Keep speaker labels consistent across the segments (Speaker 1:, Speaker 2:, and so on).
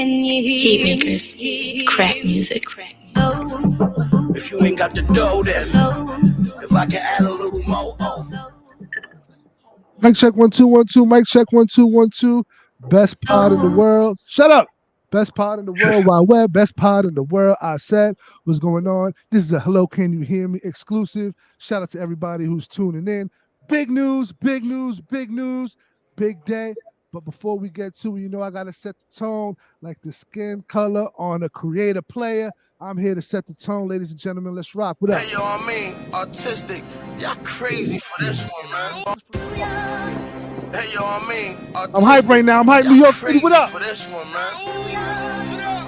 Speaker 1: Heat makers, crack music.
Speaker 2: If you ain't got the dough, then if I can add a little more.
Speaker 3: Mic check 1 2 1 2. Mic check 1 2 1 2. Best pod in the world. Shut up. Best pod in the world. Wide web. Best pod in the world. I said, what's going on? This is a Hello, Can You Hear Me exclusive. Shout out to everybody who's tuning in. Big news, big news, big news, big day. But before we get to it, you know I got to set the tone like the skin color on a creator player. I'm here to set the tone, ladies and gentlemen. Let's rock. What up?
Speaker 2: Hey, yo, I mean, artistic. Y'all crazy for this one, man. Hey, yo, I mean, artistic.
Speaker 3: I'm hype right now. I'm hype New York City. What up?
Speaker 2: For this one, man.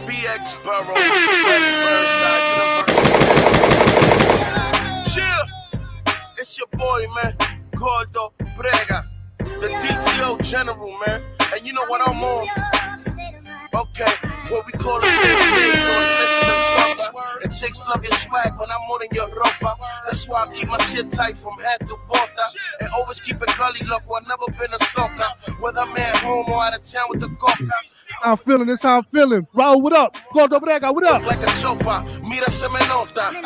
Speaker 2: BX Borough, West Burnside University. Chill. It's your boy, man. Gordo Brega. The DTO General, man. And you know what I'm on? Okay, what we call it snitches and chopper. And chicks love your swag when I'm more than your ropa. That's why I keep my shit tight from head to bota. And always keep it gully look, I've never been a soccer. Whether I'm at home or out of town with the coca.
Speaker 3: I'm feeling this, how I'm feeling. Raul, what up? Gordo Brega, what up?
Speaker 2: Like a chopa, mira se me nota. The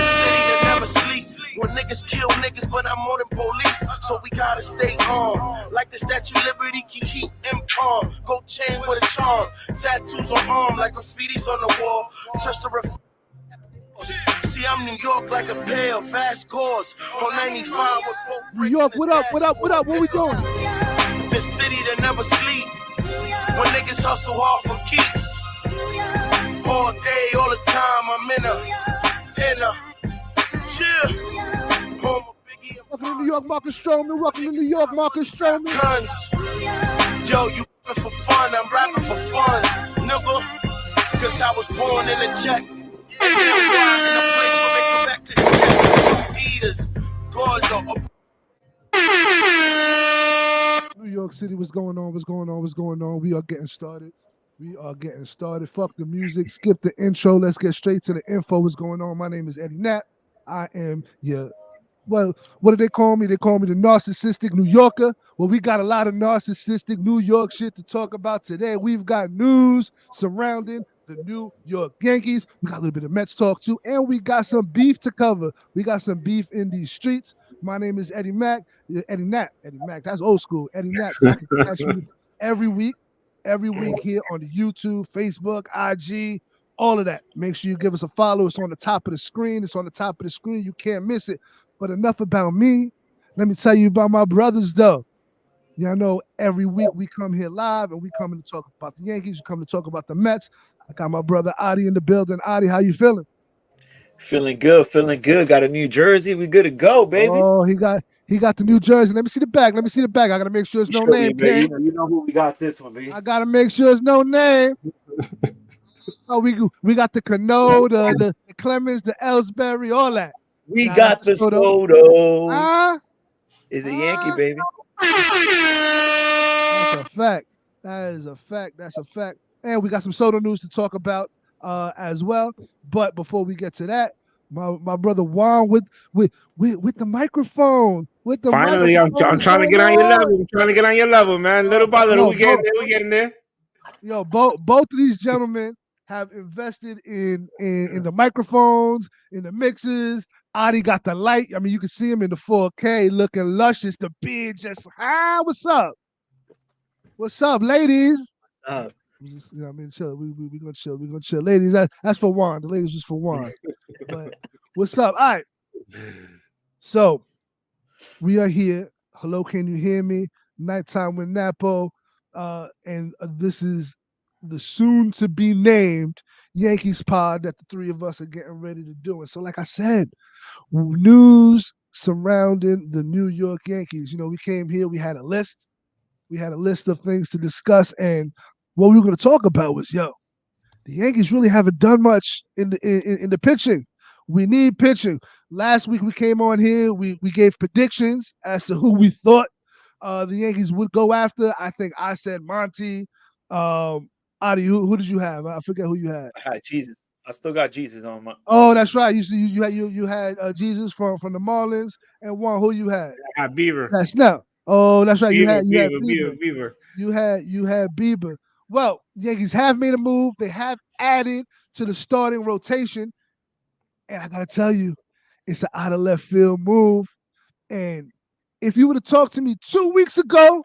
Speaker 2: city that never sleeps. When niggas kill niggas, but I'm more than police. So we gotta stay on. Like the Statue of Liberty, keep heat and palm. Gold chain with a charm. Tattoos on arm like graffiti's on the wall. Just to see, I'm New York like a pair of fast cars. On 95 with 4
Speaker 3: New York, what up, what up, what up? What we doing?
Speaker 2: The city that never sleep. When niggas hustle hard for keeps. All day, all the time, I'm in a chill.
Speaker 3: Welcome to New York, Marcus Stroman. Welcome to New York, Marcus Stroman.
Speaker 2: Guns. Yo, you rapping for fun, I'm rapping for fun, nigga. Cause I was born in a jet. And in a place where they come back to the jet. Two eaters. Gordo.
Speaker 3: New York City, what's going on? What's going on? What's going on? We are getting started. We are getting started. Fuck the music. Skip the intro. Let's get straight to the info. What's going on? My name is Eddie Nat. I am your, well, what do they call me? They call me the narcissistic New Yorker. Well, we got a lot of narcissistic New York shit to talk about today. We've got news surrounding the New York Yankees. We got a little bit of Mets talk too, and we got some beef to cover. We got some beef in these streets. My name is Eddie Mack. Eddie Mack. That's old school. Eddie Mack. Catch me every week here on the YouTube, Facebook, IG, all of that. Make sure you give us a follow. It's on the top of the screen. You can't miss it. But enough about me. Let me tell you about my brothers, though. Y'all know every week we come here live and we come in to talk about the Yankees. We come to talk about the Mets. I got my brother Adi in the building. Adi, how you feeling?
Speaker 4: Feeling good. Got a new jersey. We good to go, baby.
Speaker 3: Oh, he got the New Jersey. Let me see the back. I gotta make sure it's no name.
Speaker 4: You know who we got this one, baby.
Speaker 3: I gotta make sure it's no name. Oh, we got the Cano, the Clemens, the Ellsbury, all that.
Speaker 4: We got the Soto. Is a Yankee, baby.
Speaker 3: That's a fact. That's a fact. And we got some Soto news to talk about as well. But before we get to that, my brother Juan with the microphone.
Speaker 4: Finally, I'm trying to get on your level. I'm trying to get on your level, man. Little by little, we getting there.
Speaker 3: Yo, both of these gentlemen have invested in the microphones, in the mixes. Adi got the light. I mean, you can see him in the 4K looking luscious. The beard just, what's up? What's up, ladies? Just, you know what I mean? Chill. We're gonna chill. We're gonna chill. Ladies, that's for Juan. The ladies was for Juan. But what's up? All right. So we are here. Hello, can you hear me? Nighttime with NAPO. And this is the soon to be named Yankees pod that the three of us are getting ready to do. And so, like I said, news surrounding the New York Yankees. You know, we came here, we had a list. We had a list of things to discuss, and what we were going to talk about was, the Yankees really haven't done much in the pitching. We need pitching. Last week we came on here, we gave predictions as to who we thought the Yankees would go after. I think I said Monty. Adi, who did you have? I forget who you had.
Speaker 4: I had Jesus. I still got Jesus on my.
Speaker 3: Oh, that's right. You had Jesus from the Marlins, and Juan, who you had?
Speaker 4: I had Beaver.
Speaker 3: That's no. Oh, that's right.
Speaker 4: Beaver,
Speaker 3: you had
Speaker 4: Beaver.
Speaker 3: You had Bieber. Well, Yankees have made a move. They have added to the starting rotation, and I gotta tell you, it's an out of left field move. And if you would have talked to me 2 weeks ago,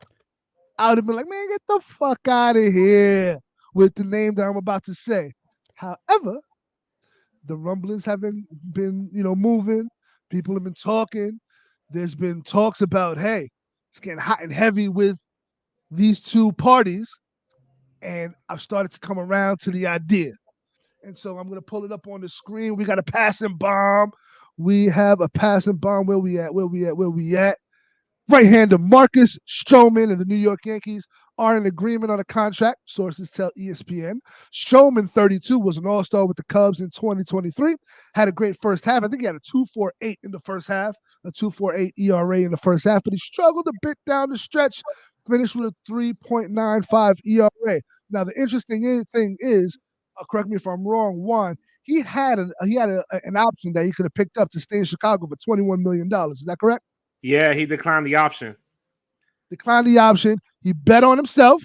Speaker 3: I would have been like, man, get the fuck out of here with the name that I'm about to say. However, the rumblings have been moving. People have been talking. There's been talks about, hey, it's getting hot and heavy with these two parties, and I've started to come around to the idea. And so I'm gonna pull it up on the screen. We got a passing bomb. We have a passing bomb. Where we at? Where we at? Where we at? Right-hander Marcus Stroman and the New York Yankees are in agreement on a contract, sources tell ESPN. Stroman, 32, was an all-star with the Cubs in 2023, had a great first half. I think he had a 2.48 in the first half, a 2.48 ERA in the first half, but he struggled a bit down the stretch, finished with a 3.95 ERA. Now, the interesting thing is, correct me if I'm wrong, Juan, he had an option that he could have picked up to stay in Chicago for $21 million. Is that correct?
Speaker 4: Yeah, he declined the option.
Speaker 3: Declined the option. He bet on himself.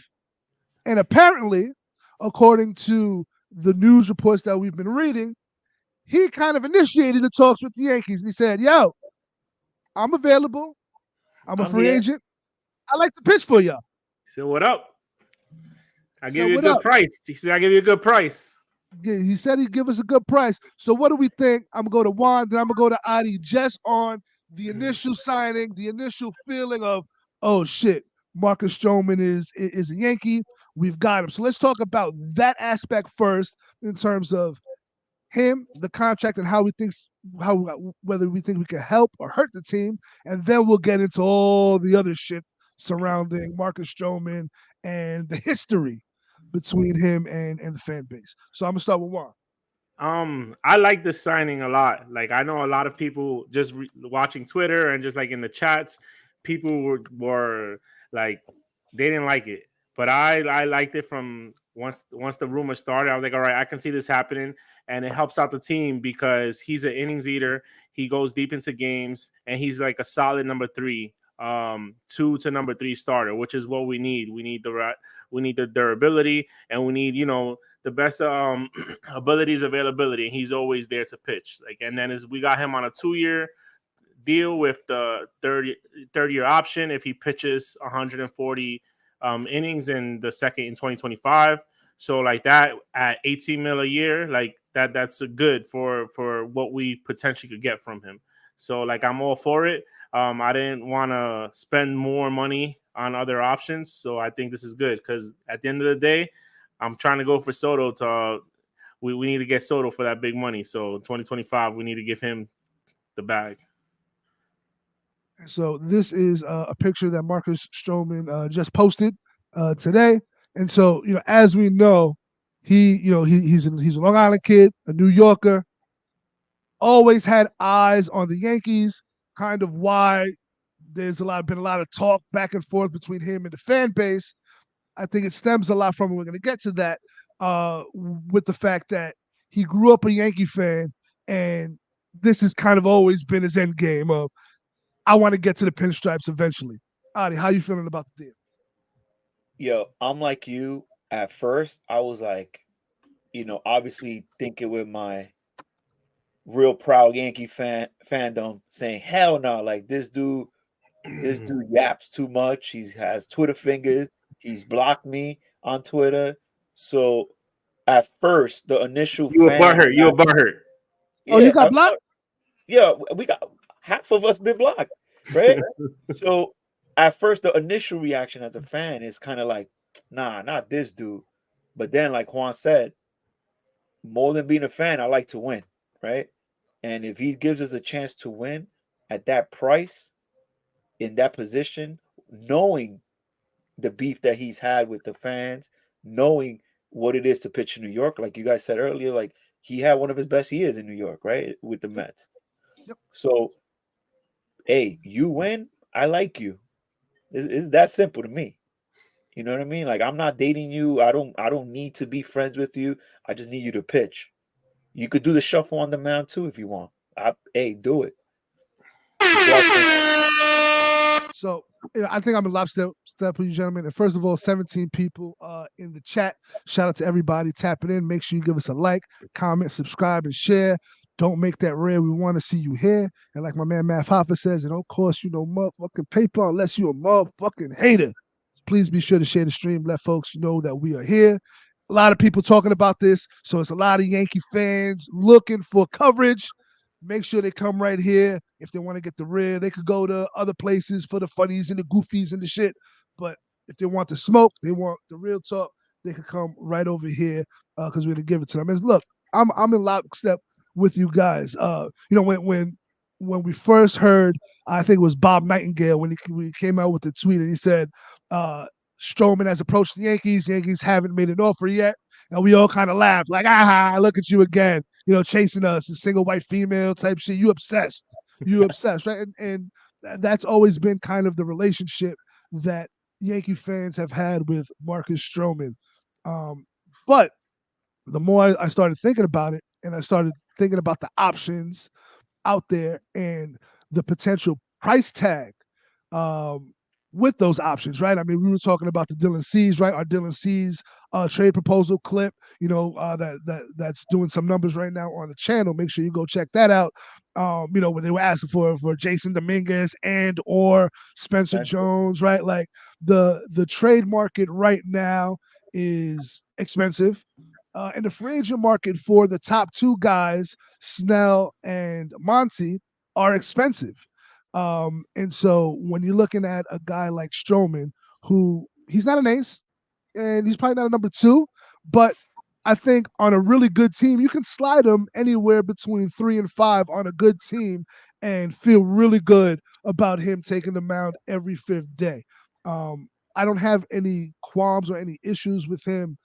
Speaker 3: And apparently, according to the news reports that we've been reading, he kind of initiated the talks with the Yankees. And he said, yo, I'm available. I'm a free agent. I like to pitch for y'all.
Speaker 4: He said, what up? I give you a
Speaker 3: what
Speaker 4: good
Speaker 3: up?
Speaker 4: price. He said, I give you a good price.
Speaker 3: Yeah, he said he'd give us a good price. So what do we think? I'm going to go to Juan, then I'm going to go to Adi just on the initial signing, the initial feeling of, oh, shit, Marcus Stroman is a Yankee. We've got him. So let's talk about that aspect first in terms of him, the contract, and whether we think we can help or hurt the team. And then we'll get into all the other shit surrounding Marcus Stroman and the history between him and the fan base. So I'm gonna start with Juan.
Speaker 4: I like this signing a lot. Like, I know a lot of people just watching Twitter and just like in the chats, people were like, they didn't like it, but I liked it from once the rumor started. I was like, all right, I can see this happening, and it helps out the team because he's an innings eater. He goes deep into games, and he's like a solid number 3, 2 to number 3 starter, which is what we need. We need the durability, and we need the best abilities, availability. He's always there to pitch. Like, and then we got him on a 2-year deal with the third year option if he pitches 140 innings in the second in 2025. So like that at 18 mil a year, like that's a good for what we potentially could get from him. So like I'm all for it. I didn't want to spend more money on other options, so I think this is good because at the end of the day, I'm trying to go for Soto. We need to get Soto for that big money. So 2025, we need to give him the bag.
Speaker 3: So this is a picture that Marcus Stroman just posted today. And so, as we know, he's a Long Island kid, a New Yorker, always had eyes on the Yankees, kind of why there's been a lot of talk back and forth between him and the fan base. I think it stems a lot from, and we're going to get to that, with the fact that he grew up a Yankee fan, and this has kind of always been his end game of, I want to get to the pinstripes eventually. Adi, how you feeling about the deal?
Speaker 5: Yo, I'm like you. At first, I was like, obviously thinking with my real proud Yankee fandom, saying, hell no, like this dude yaps too much. He has Twitter fingers. He's blocked me on Twitter. So at first, the initial
Speaker 4: You a butthurt.
Speaker 3: Yeah, you got blocked?
Speaker 5: Yeah, we got half of us been blocked, right? So at first, the initial reaction as a fan is kind of like, nah, not this dude. But then, like Juan said, more than being a fan, I like to win, right? And if he gives us a chance to win at that price, in that position, knowing the beef that he's had with the fans, knowing what it is to pitch in New York, like you guys said earlier, like he had one of his best years in New York, right? With the Mets.
Speaker 3: Yep.
Speaker 5: So, hey, you win, I like you. It's that simple to me. You know what I mean? Like I'm not dating you. I don't need to be friends with you. I just need you to pitch. You could do the shuffle on the mound too if you want. Hey, do it.
Speaker 3: So I think I'm in lockstep with you, gentlemen. And first of all, 17 people in the chat. Shout out to everybody tapping in. Make sure you give us a like, comment, subscribe, and share. Don't make that rare. We want to see you here. And like my man Matt Hoffa says, it don't cost you no motherfucking paper unless you a motherfucking hater. Please be sure to share the stream. Let folks know that we are here. A lot of people talking about this, so it's a lot of Yankee fans looking for coverage. Make sure they come right here. If they want to get the real, they could go to other places for the funnies and the goofies and the shit. But if they want the smoke, they want the real talk, they could come right over here because we're gonna give it to them. And look, I'm in lockstep with you guys. When we first heard, I think it was Bob Nightingale when he came out with the tweet and he said, Stroman has approached the Yankees. Yankees haven't made an offer yet. And we all kind of laughed, like, look at you again, chasing us, a single white female type shit. You obsessed. You obsessed, right? And that's always been kind of the relationship that Yankee fans have had with Marcus Stroman. But the more I started thinking about it and I started thinking about the options out there and the potential price tag um, with those options, right? I mean, we were talking about the Dylan Cease, right? Our Dylan Cease trade proposal clip, that's doing some numbers right now on the channel. Make sure you go check that out. When they were asking for Jason Dominguez and or Spencer Jones, right? Like the trade market right now is expensive. And the free agent market for the top two guys, Snell and Monty, are expensive. And so when you're looking at a guy like Stroman, who he's not an ace and he's probably not a number two, but I think on a really good team, you can slide him anywhere between 3 and 5 on a good team and feel really good about him taking the mound every fifth day. I don't have any qualms or any issues with him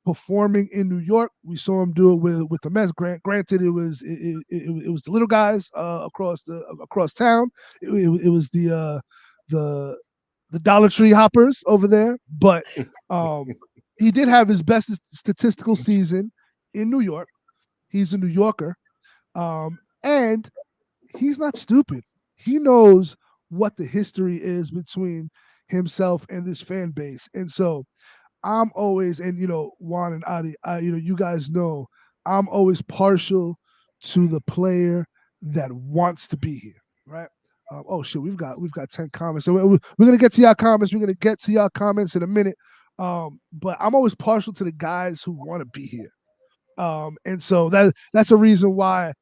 Speaker 3: performing in New York. We saw him do it with the Mets. Granted, it was the little guys across town. It was the Dollar Tree hoppers over there, but he did have his best statistical season in New York. He's a New Yorker, and he's not stupid. He knows what the history is between himself and this fan base, and so I'm always, and Juan and Adi, you guys know, I'm always partial to the player that wants to be here, right? Oh shit, we've got 10 comments, so we're gonna get to y'all comments. We're gonna get to y'all comments in a minute, but I'm always partial to the guys who want to be here, and so that's a reason why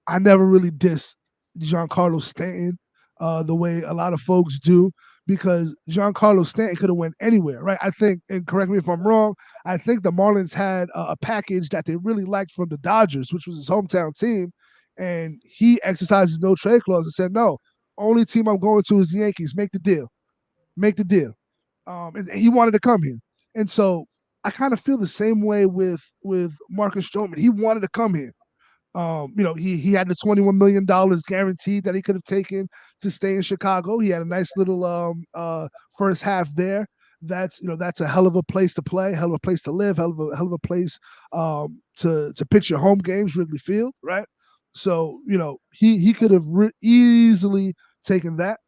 Speaker 3: I never really diss Giancarlo Stanton the way a lot of folks do, because Giancarlo Stanton could have went anywhere, right? I think, and correct me if I'm wrong, I think the Marlins had a package that they really liked from the Dodgers, which was his hometown team, and he exercised his no trade clause and said, no, only team I'm going to is the Yankees. Make the deal. Make the deal. And he wanted to come here. And so I kind of feel the same way with Marcus Stroman. He wanted to come here. He had the $21 million guaranteed that he could have taken to stay in Chicago. He had a nice little first half there. That's a hell of a place to play, hell of a place to live, hell of a place to pitch your home games, Wrigley Field, right? So he could have easily taken that,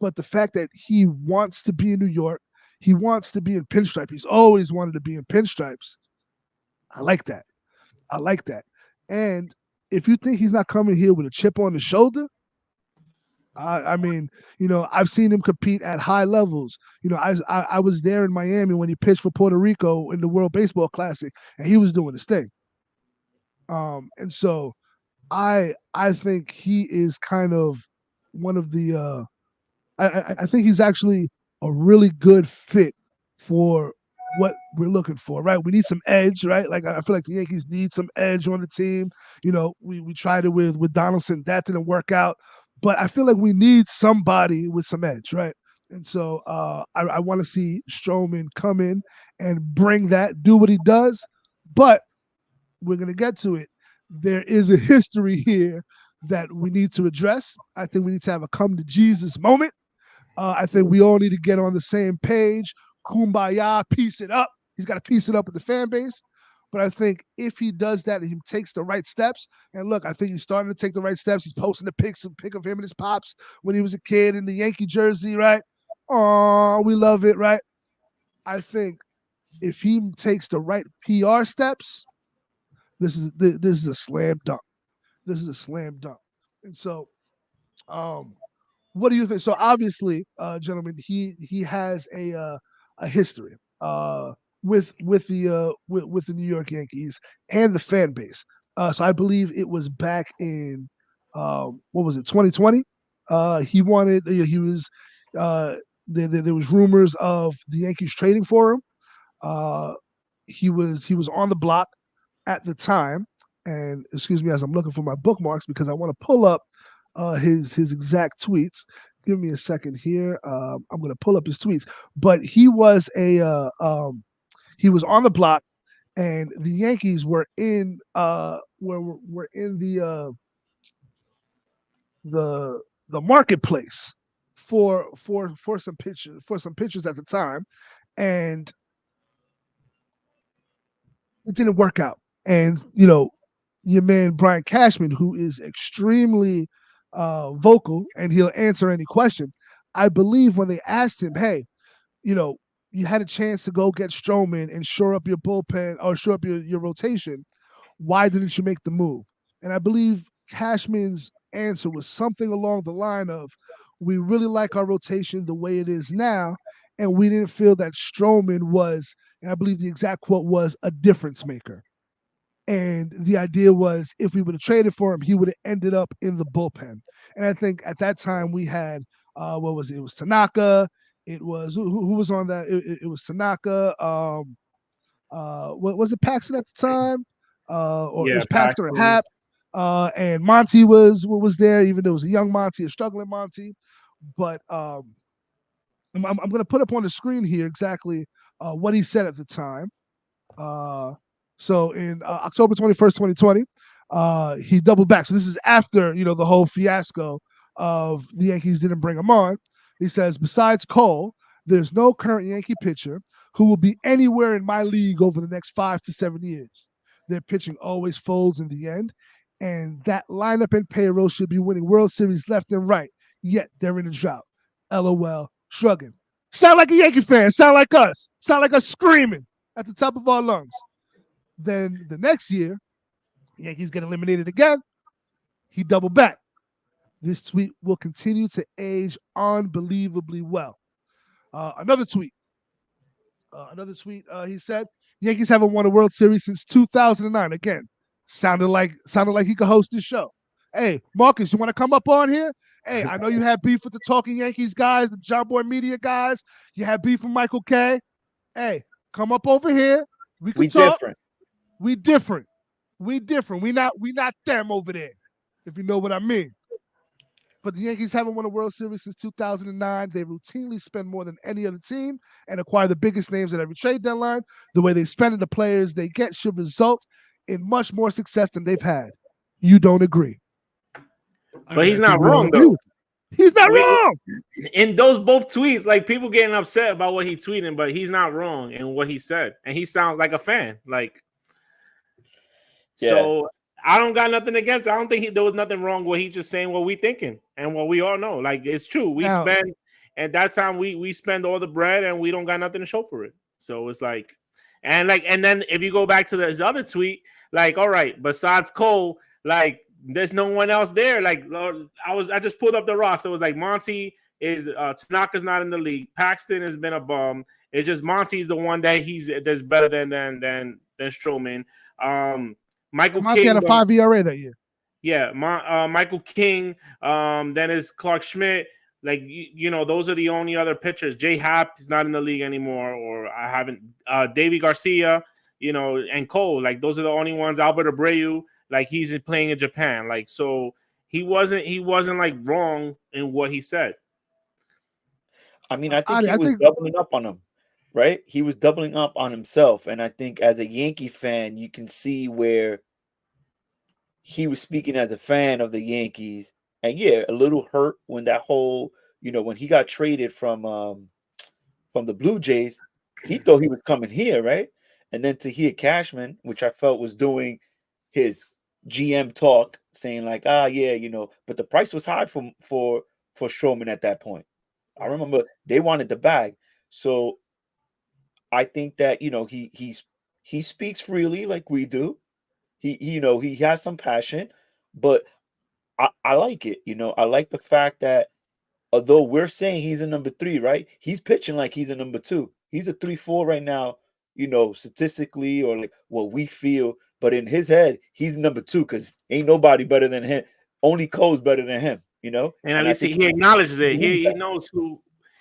Speaker 3: but the fact that he wants to be in New York, he wants to be in pinstripe. He's always wanted to be in pinstripes. I like that. I like that. And if you think he's not coming here with a chip on the shoulder, I mean, I've seen him compete at high levels. I was there in Miami when he pitched for Puerto Rico in the World Baseball Classic, and he was doing his thing. And so I think he is kind of one of the I think he's actually a really good fit for what we're looking for, right? We need some edge, right? Like I feel like the Yankees need some edge on the team. We tried it with Donaldson, that didn't work out, but I feel like we need somebody with some edge, right? And so I want to see Stroman come in and bring that, do what he does, but we're gonna get to it. There is a history here that we need to address. I think we need to have a come to Jesus moment. I think we all need to get on the same page. Kumbaya, piece it up. He's got to piece it up with the fan base. But I think if he does that and he takes the right steps, and look, I think he's starting to take the right steps. He's posting a pic of him and his pops when he was a kid in the Yankee jersey, right? oh, we love it, right? I think if he takes the right PR steps, this is a slam dunk. This is a slam dunk. And so, um, what do you think? So obviously, gentlemen, he has a history with the New York Yankees and the fan base. So I believe it was back in what was it, 2020? He wanted he was there was rumors of the Yankees trading for him. Uh, he was on the block at the time. And excuse me as I'm looking for my bookmarks because I want to pull up his exact tweets. Give me a second here. I'm going to pull up his tweets. But he was on the block, and the Yankees were in were in the marketplace for some pitchers at the time, and it didn't work out. And your man Brian Cashman, who is extremely vocal and he'll answer any question. I believe when they asked him, "Hey, you know, you had a chance to go get Stroman and shore up your bullpen or shore up your rotation. Why didn't you make the move?" And I believe Cashman's answer was something along the line of, "We really like our rotation the way it is now, and we didn't feel that Stroman was," and I believe the exact quote was, "a difference maker." And the idea was if we would have traded for him, he would have ended up in the bullpen. And I think at that time we had what was it? It was Tanaka. It was who was on that? It was Tanaka. What was it? Paxton at the time, or it
Speaker 4: Yeah,
Speaker 3: was Paxton or
Speaker 4: Paxton.
Speaker 3: Hap. And Monty was there, even though it was a young Monty, a struggling Monty. But I'm going to put up on the screen here exactly what he said at the time. So in October 21st, 2020, he doubled back. So this is after, the whole fiasco of the Yankees didn't bring him on. He says, besides Cole, there's no current Yankee pitcher who will be anywhere in my league over the next 5 to 7 years. Their pitching always folds in the end, and that lineup and payroll should be winning World Series left and right, yet they're in a drought. LOL, shrugging. Sound like a Yankee fan. Sound like us. Sound like us screaming at the top of our lungs. Then the next year, Yankees get eliminated again. He doubled back. This tweet will continue to age unbelievably well. Another tweet. He said, Yankees haven't won a World Series since 2009. Again, sounded like he could host this show. Hey, Marcus, you want to come up on here? Hey, I know you had beef with the Talking Yankees guys, the John Boy Media guys. You had beef with Michael K. Hey, come up over here. We can talk.
Speaker 5: Different.
Speaker 3: We different. We different. We not them over there, if you know what I mean. But the Yankees haven't won a World Series since 2009. They routinely spend more than any other team and acquire the biggest names at every trade deadline. The way they spend and the players they get should result in much more success than they've had. You don't agree.
Speaker 4: But he's not wrong, though.
Speaker 3: He's not wrong.
Speaker 4: In those both tweets, like people getting upset about what he tweeting, but he's not wrong in what he said. And he sounds like a fan. Like, yeah. So I don't got nothing against it. I don't think there was nothing wrong with he just saying what we thinking and what we all know. Like, it's true. We spend, and that time we spend all the bread and we don't got nothing to show for it. So it's like, and then if you go back to his other tweet, like, all right, besides Cole, like, there's no one else there. Like, I just pulled up the roster. It was like Monty is Tanaka's not in the league. Paxton has been a bum. It's just Monty's the one that's better than Stroman. Michael
Speaker 3: Monty
Speaker 4: King
Speaker 3: had a 5 ERA that year.
Speaker 4: Yeah, Michael King. Then is Clark Schmidt. Like, those are the only other pitchers. Jay Happ is not in the league anymore, or I haven't. Davey Garcia, and Cole. Like, those are the only ones. Albert Abreu, like, he's playing in Japan. Like, so he wasn't like wrong in what he said.
Speaker 5: I mean, I think he was doubling up on him, right? He was doubling up on himself. And I think as a Yankee fan, you can see where he was speaking as a fan of the Yankees. And yeah, a little hurt when that whole, when he got traded from the Blue Jays, he thought he was coming here, right? And then to hear Cashman, which I felt was doing his GM talk, saying like, yeah, but the price was high for Stroman at that point. I remember they wanted the bag. So I think that he speaks freely like we do. He has some passion, but I like it. I like the fact that although we're saying he's a number 3, right? He's pitching like he's a number 2. He's a 3-4 right now, statistically or like what we feel. But in his head, he's number 2 because ain't nobody better than him. Only Cole's better than him.
Speaker 4: And at
Speaker 5: And I
Speaker 4: least
Speaker 5: think
Speaker 4: he acknowledges it.
Speaker 5: believes
Speaker 4: He
Speaker 5: that.
Speaker 4: knows who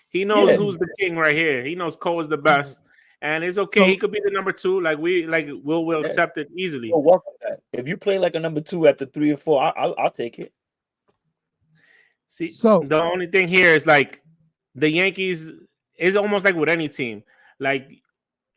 Speaker 4: he knows
Speaker 5: Yeah.
Speaker 4: who's the king right here. He knows Cole is the best, and it's okay.
Speaker 3: So
Speaker 4: He could be the number 2. We'll
Speaker 5: Yeah.
Speaker 4: accept it easily.
Speaker 5: Well, welcome that. If you play like a number 2 at the 3 and 4, I'll take it.
Speaker 4: See,
Speaker 3: so
Speaker 4: the only thing here is like the Yankees is almost like with any team. Like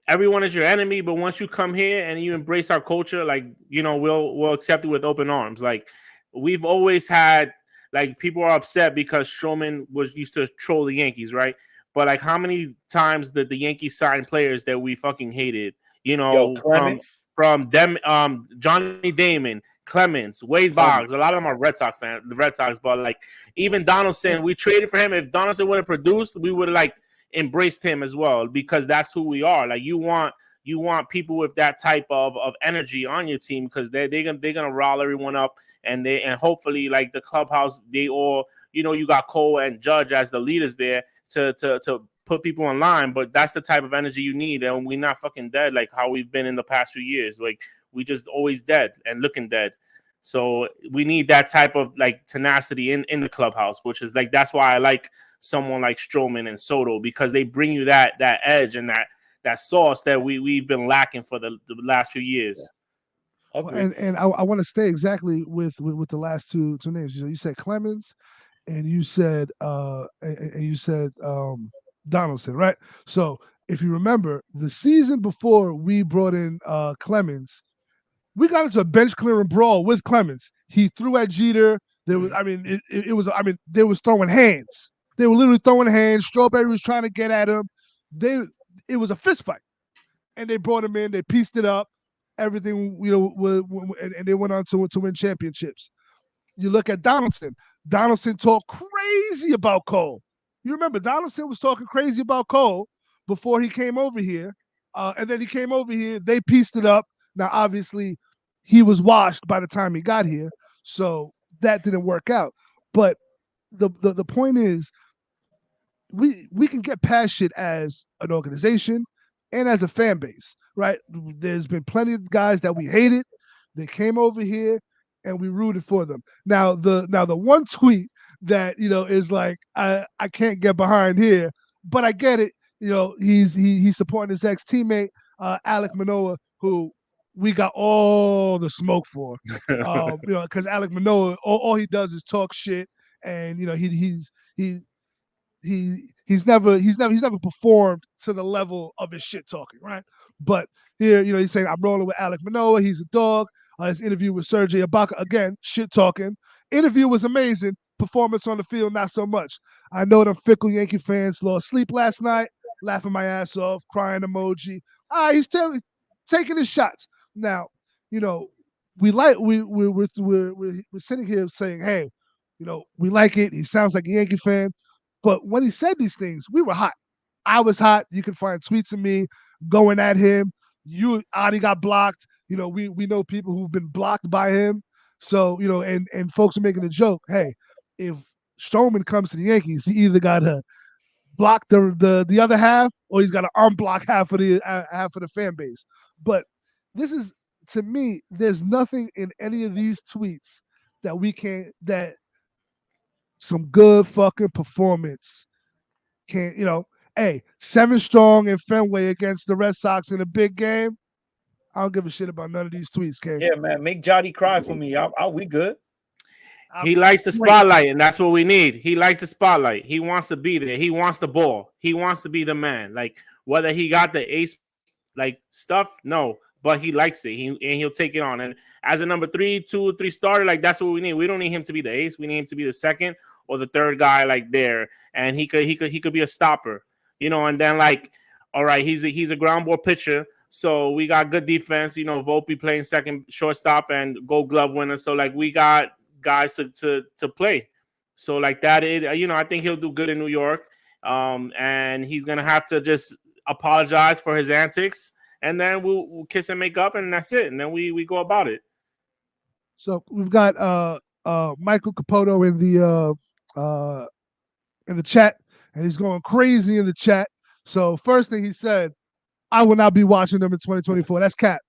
Speaker 4: everyone is your enemy, but once you come here and you embrace our culture, like we'll accept it with open arms. Like we've always had, like people are upset because Stroman was used to troll the Yankees, right? But like how many times did the Yankees sign players that we fucking hated?
Speaker 5: Yo, Clemens.
Speaker 4: From them, Johnny Damon, Clemens, Wade Boggs. A lot of them are Red Sox fans, the Red Sox. But like even Donaldson, we traded for him. If Donaldson would have produced, we would have like embraced him as well because that's who we are. Like you want people with that type of energy on your team because they're gonna rile everyone up and hopefully like the clubhouse they all you got Cole and Judge as the leaders there to put people in line, but that's the type of energy you need and we're not fucking dead like how we've been in the past few years. Like we just always dead and looking dead. So we need that type of like tenacity in the clubhouse, which is like that's why I like someone like Stroman and Soto because they bring you that edge and that sauce that we've been lacking for the last few years.
Speaker 5: Yeah.
Speaker 3: and I want to stay exactly with the last two names. You said Clemens and you said Donaldson, right? So if you remember the season before we brought in Clemens, we got into a bench clearing brawl with Clemens. He threw at Jeter. There was, they was throwing hands. They were literally throwing hands. Strawberry was trying to get at him. It was a fist fight, and they brought him in. They pieced it up. Everything, and they went on to win championships. You look at Donaldson. Donaldson talked crazy about Cole. You remember Donaldson was talking crazy about Cole before he came over here, and then he came over here. They pieced it up. Now, obviously, he was washed by the time he got here, so that didn't work out. But the point is, we can get past shit as an organization and as a fan base, right? There's been plenty of guys that we hated. They came over here and we rooted for them. Now the one tweet that is like I can't get behind here, but I get it. He's supporting his ex teammate Alek Manoah, who we got all the smoke for. Because Alek Manoah, all he does is talk shit, and he's never performed to the level of his shit talking, right? But here, he's saying I'm rolling with Alek Manoah. He's a dog. His interview with Sergey Ibaka, again, shit talking. Interview was amazing. Performance on the field, not so much. I know them fickle Yankee fans lost sleep last night, laughing my ass off, crying emoji. He's taking his shots. Now, we're sitting here saying, hey, we like it. He sounds like a Yankee fan. But when he said these things, we were hot. I was hot. You can find tweets of me going at him. Adi got blocked. We know people who've been blocked by him. So, and folks are making a joke. Hey, if Stroman comes to the Yankees, he either got to block the other half or he's got to unblock half of the fan base. But this is, to me, there's nothing in any of these tweets that some good fucking performance can't, hey, 7 strong in Fenway against the Red Sox in a big game. I don't give a shit about none of these tweets, King.
Speaker 5: Yeah, man, make Jotty cry for me. We good.
Speaker 4: He likes the spotlight, and that's what we need. He likes the spotlight. He wants to be there. He wants the ball. He wants to be the man. Like whether he got the ace like stuff, no, but he likes it. He'll take it on. And as a number 3, 2, 3 starter, like that's what we need. We don't need him to be the ace. We need him to be the second or the third guy, like there. And he could be a stopper, And then like, all right, he's a ground ball pitcher. So we got good defense. Volpe playing second, shortstop, and Gold Glove winner. So like we got guys to play. So like that, I think he'll do good in New York. and he's gonna have to just apologize for his antics, and then we'll kiss and make up, and that's it. And then we go about it.
Speaker 3: So we've got Michael Capoto in the chat, and he's going crazy in the chat. So first thing he said, I will not be watching them in 2024. That's cap.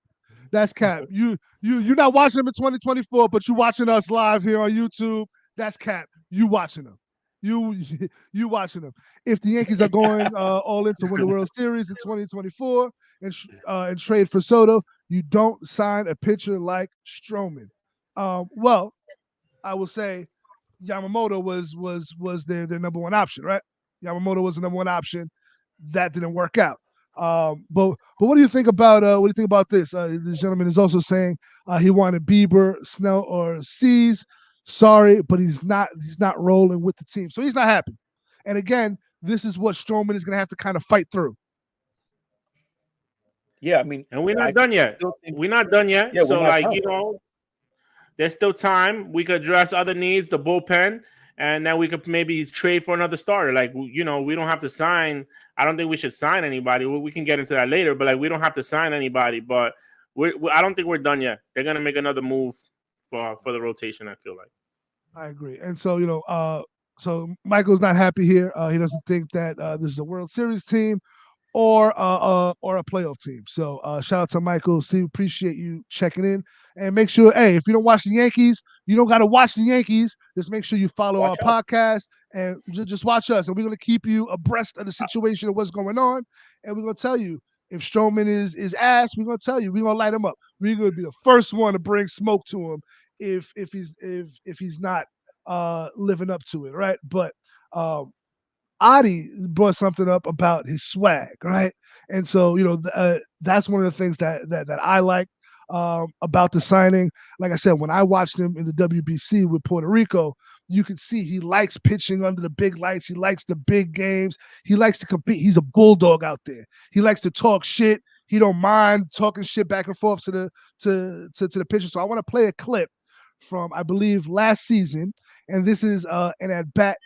Speaker 3: That's cap. You're not watching them in 2024, but you watching us live here on YouTube. That's cap. You watching them. You watching them. If the Yankees are going all in to win the World Series in 2024 and trade for Soto, you don't sign a pitcher like Stroman. Well, I will say Yamamoto was their number one option, right? Yamamoto was the number one option. That didn't work out. But what do you think about this? This gentleman is also saying he wanted Bieber, Snell, or Cease. Sorry, but he's not rolling with the team, so he's not happy. And again, this is what Stroman is going to have to kind of fight through.
Speaker 5: Yeah, I mean,
Speaker 4: and we're not done yet. We're not done yet.
Speaker 5: Yeah,
Speaker 4: so there's still time. We could address other needs, the bullpen, and then we could maybe trade for another starter. Like, we don't have to sign. I don't think we should sign anybody. We can get into that later, but we don't have to sign anybody. But I don't think we're done yet. They're gonna make another move for the rotation, I feel like.
Speaker 3: I agree. And so so Michael's not happy here. He doesn't think that this is a World Series team or a playoff team. So shout out to Michael. Appreciate you checking in. And make sure, hey, if you don't watch the Yankees, you don't got to watch the Yankees. Just make sure you follow our podcast and just watch us. And we're going to keep you abreast of the situation of what's going on. And we're going to tell you if Stroman is ass, we're going to tell you. We're going to light him up. We're going to be the first one to bring smoke to him if he's not living up to it, right? But Adi brought something up about his swag, right? And so that's one of the things that I like about the signing. Like I said, when I watched him in the WBC with Puerto Rico, you could see he likes pitching under the big lights. He likes the big games. He likes to compete. He's a bulldog out there. He likes to talk shit. He don't mind talking shit back and forth to the pitcher. So I want to play a clip from, I believe, last season, and this is an at bat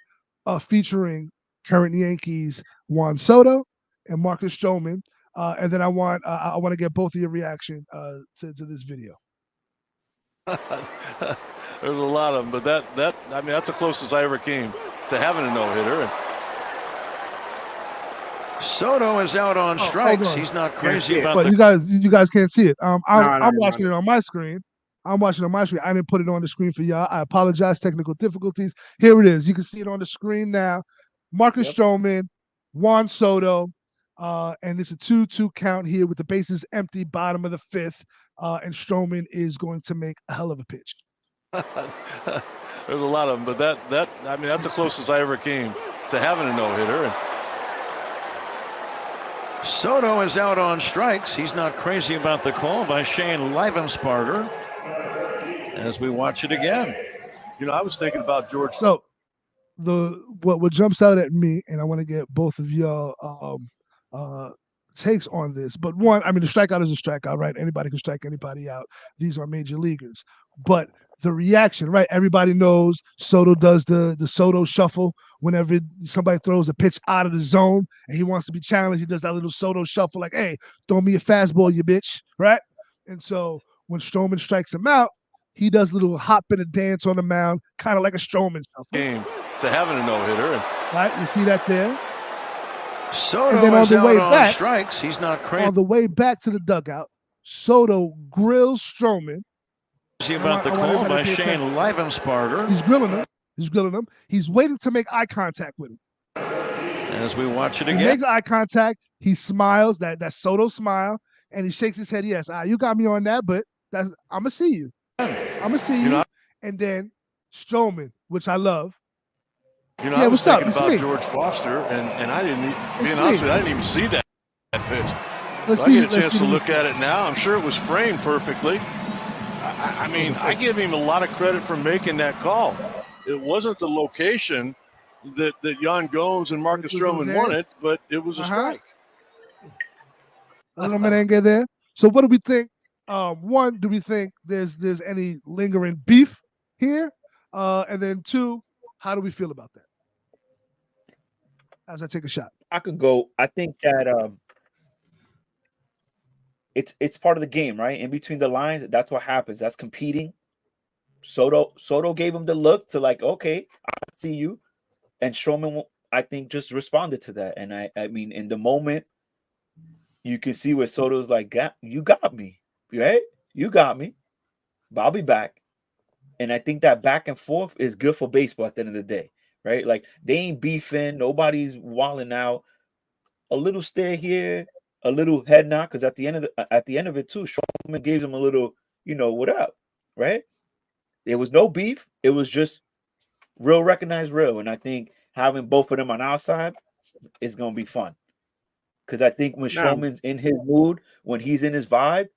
Speaker 3: featuring current Yankees Juan Soto and Marcus Stroman, and then I want to get both of your reaction to this video.
Speaker 6: There's a lot of them, but that's the closest I ever came to having a no-hitter. And Soto is out on strikes. He's not crazy about
Speaker 3: but you guys can't see it. I'm watching it on my screen. I'm watching on my screen. I didn't put it on the screen for y'all. I apologize. Technical difficulties. Here it is. You can see it on the screen now. Marcus Stroman, Juan Soto, and it's a 2-2 count here with the bases empty, bottom of the fifth, and Stroman is going to make a hell of a pitch.
Speaker 6: There's a lot of them, but that's the closest I ever came to having a no-hitter. And Soto is out on strikes. He's not crazy about the call by Shane Livensparger as we watch it again.
Speaker 7: I was thinking about George.
Speaker 3: So what jumps out at me, and I want to get both of y'all takes on this. But one, I mean, the strikeout is a strikeout, right? Anybody can strike anybody out. These are major leaguers. But the reaction, right? Everybody knows Soto does the Soto shuffle whenever somebody throws a pitch out of the zone and he wants to be challenged. He does that little Soto shuffle, like, hey, throw me a fastball, you bitch, right? And so when Stroman strikes him out, he does a little hop and a dance on the mound, kind of like a Stroman shuffle.
Speaker 6: Game to having a no-hitter.
Speaker 3: Right, you see that there?
Speaker 6: Soto
Speaker 3: and then
Speaker 6: is out on strikes. He's not crazy.
Speaker 3: On the way back to the dugout, Soto grills Stroman.
Speaker 6: See about the call by Shane Livensparger.
Speaker 3: He's grilling him. He's waiting to make eye contact with him.
Speaker 6: As we watch it again.
Speaker 3: He makes eye contact. He smiles, that Soto smile, and he shakes his head. Yes, you got me on that, but I'm going to see you. And then Stroman, which I love.
Speaker 7: I was thinking about George Foster, and I didn't, being honest with you, I didn't even see that pitch. I get a chance to look at it now. I'm sure it was framed perfectly. I mean, I give him a lot of credit for making that call. It wasn't the location that Jan Gomes and Marcus Stroman wanted, but it was a strike.
Speaker 3: A little merengue there. So what do we think? One, do we think there's any lingering beef here? And then two, how do we feel about that? as I take a shot.
Speaker 5: I could go. I think that it's part of the game, right? In between the lines, that's what happens. That's competing. Soto gave him the look to like, okay, I see you, and Stroman, I think, just responded to that. And I mean, in the moment, you can see where Soto's like, you got me, right? You got me, but I'll be back. And I think that back and forth is good for baseball at the end of the day, right? Like they ain't beefing, nobody's walling out. A little stare here, a little head knock, because at the end of it too, Stroman gave him a little, what up, right? There was no beef. It was just real recognize real. And I think having both of them on our side is gonna be fun. Because I think when Stroman's in his mood, when he's in his vibe,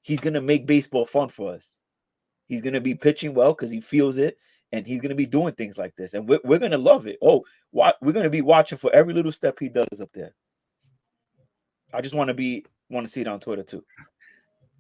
Speaker 5: he's gonna make baseball fun for us. He's gonna be pitching well because he feels it, and he's gonna be doing things like this, and we're gonna love it. We're gonna be watching for every little step he does up there. I just want to see it on Twitter too.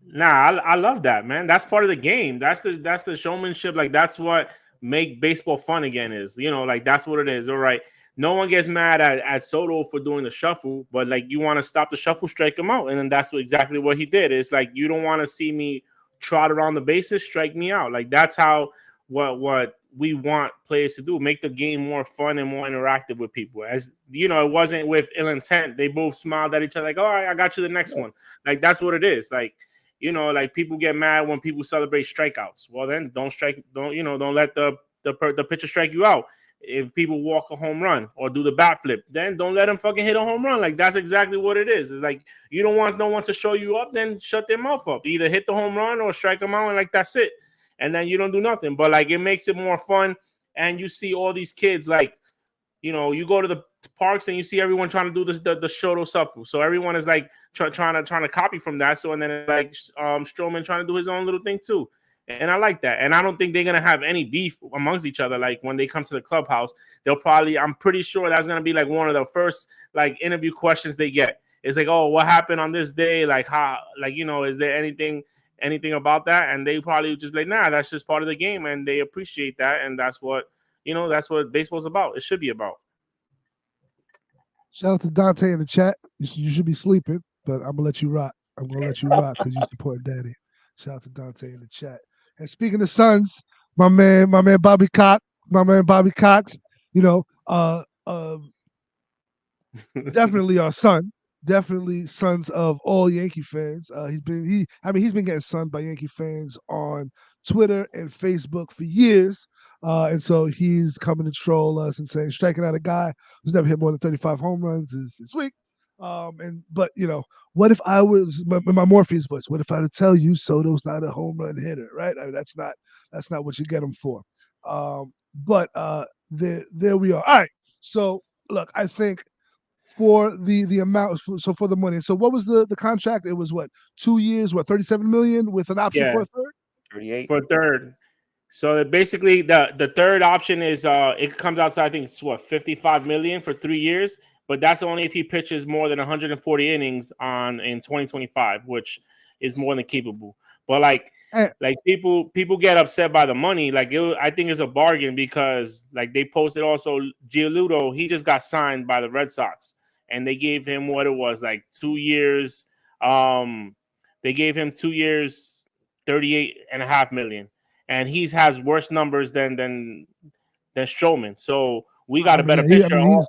Speaker 4: Nah, I love that, man. That's part of the game. That's the showmanship. Like that's what make baseball fun again is, like that's what it is. All right. No one gets mad at Soto for doing the shuffle, but like you want to stop the shuffle, strike him out. And then that's exactly what he did. It's like you don't want to see me trot around the bases, strike me out. Like that's how what we want players to do, make the game more fun and more interactive with people. As it wasn't with ill intent. They both smiled at each other like, all right, I got you the next one. Like that's what it is. Like, like people get mad when people celebrate strikeouts. Well, then don't let the pitcher strike you out. If people walk a home run or do the bat flip, then don't let them fucking hit a home run. Like that's exactly what it is. It's like you don't want no one to show you up, then shut their mouth up. Either hit the home run or strike them out, and like that's it. And then you don't do nothing. But like it makes it more fun, and you see all these kids like, you go to the parks and you see everyone trying to do the Shoto shuffle. So everyone is like trying to copy from that. So and then like Stroman trying to do his own little thing too. And I like that. And I don't think they're going to have any beef amongst each other. Like when they come to the clubhouse, I'm pretty sure that's going to be like one of the first like interview questions they get. It's like, oh, what happened on this day? Like how, like, is there anything about that? And they probably just be like, nah, that's just part of the game. And they appreciate that. And that's what baseball's about. It should be about.
Speaker 3: Shout out to Dante in the chat. You should be sleeping, but I'm going to let you rock. I'm going to let you rock because you support Daddy. Shout out to Dante in the chat. And speaking of sons, my man Bobby Cox, definitely our son, definitely sons of all Yankee fans. He's been getting sunned by Yankee fans on Twitter and Facebook for years. And so he's coming to troll us and saying striking out a guy who's never hit more than 35 home runs is weak. But what if I was my Morpheus voice? What if I were to tell you Soto's not a home run hitter, right? I mean, that's not what you get him for. But there we are. All right. So look, I think for the amount, so for the money. So what was the contract? It was what, 2 years, what, $37 million with an option for a third?
Speaker 5: 38
Speaker 4: for a third. So basically, the third option is it comes out to I think it's what $55 million for 3 years. But that's only if he pitches more than 140 innings in 2025, which is more than capable. But like people get upset by the money. Like I think it's a bargain because like they posted also Giolito, he just got signed by the Red Sox and they gave him what it was like 2 years. They gave him 2 years, $38.5 million, and he has worse numbers than Stroman. So we got a better pitcher.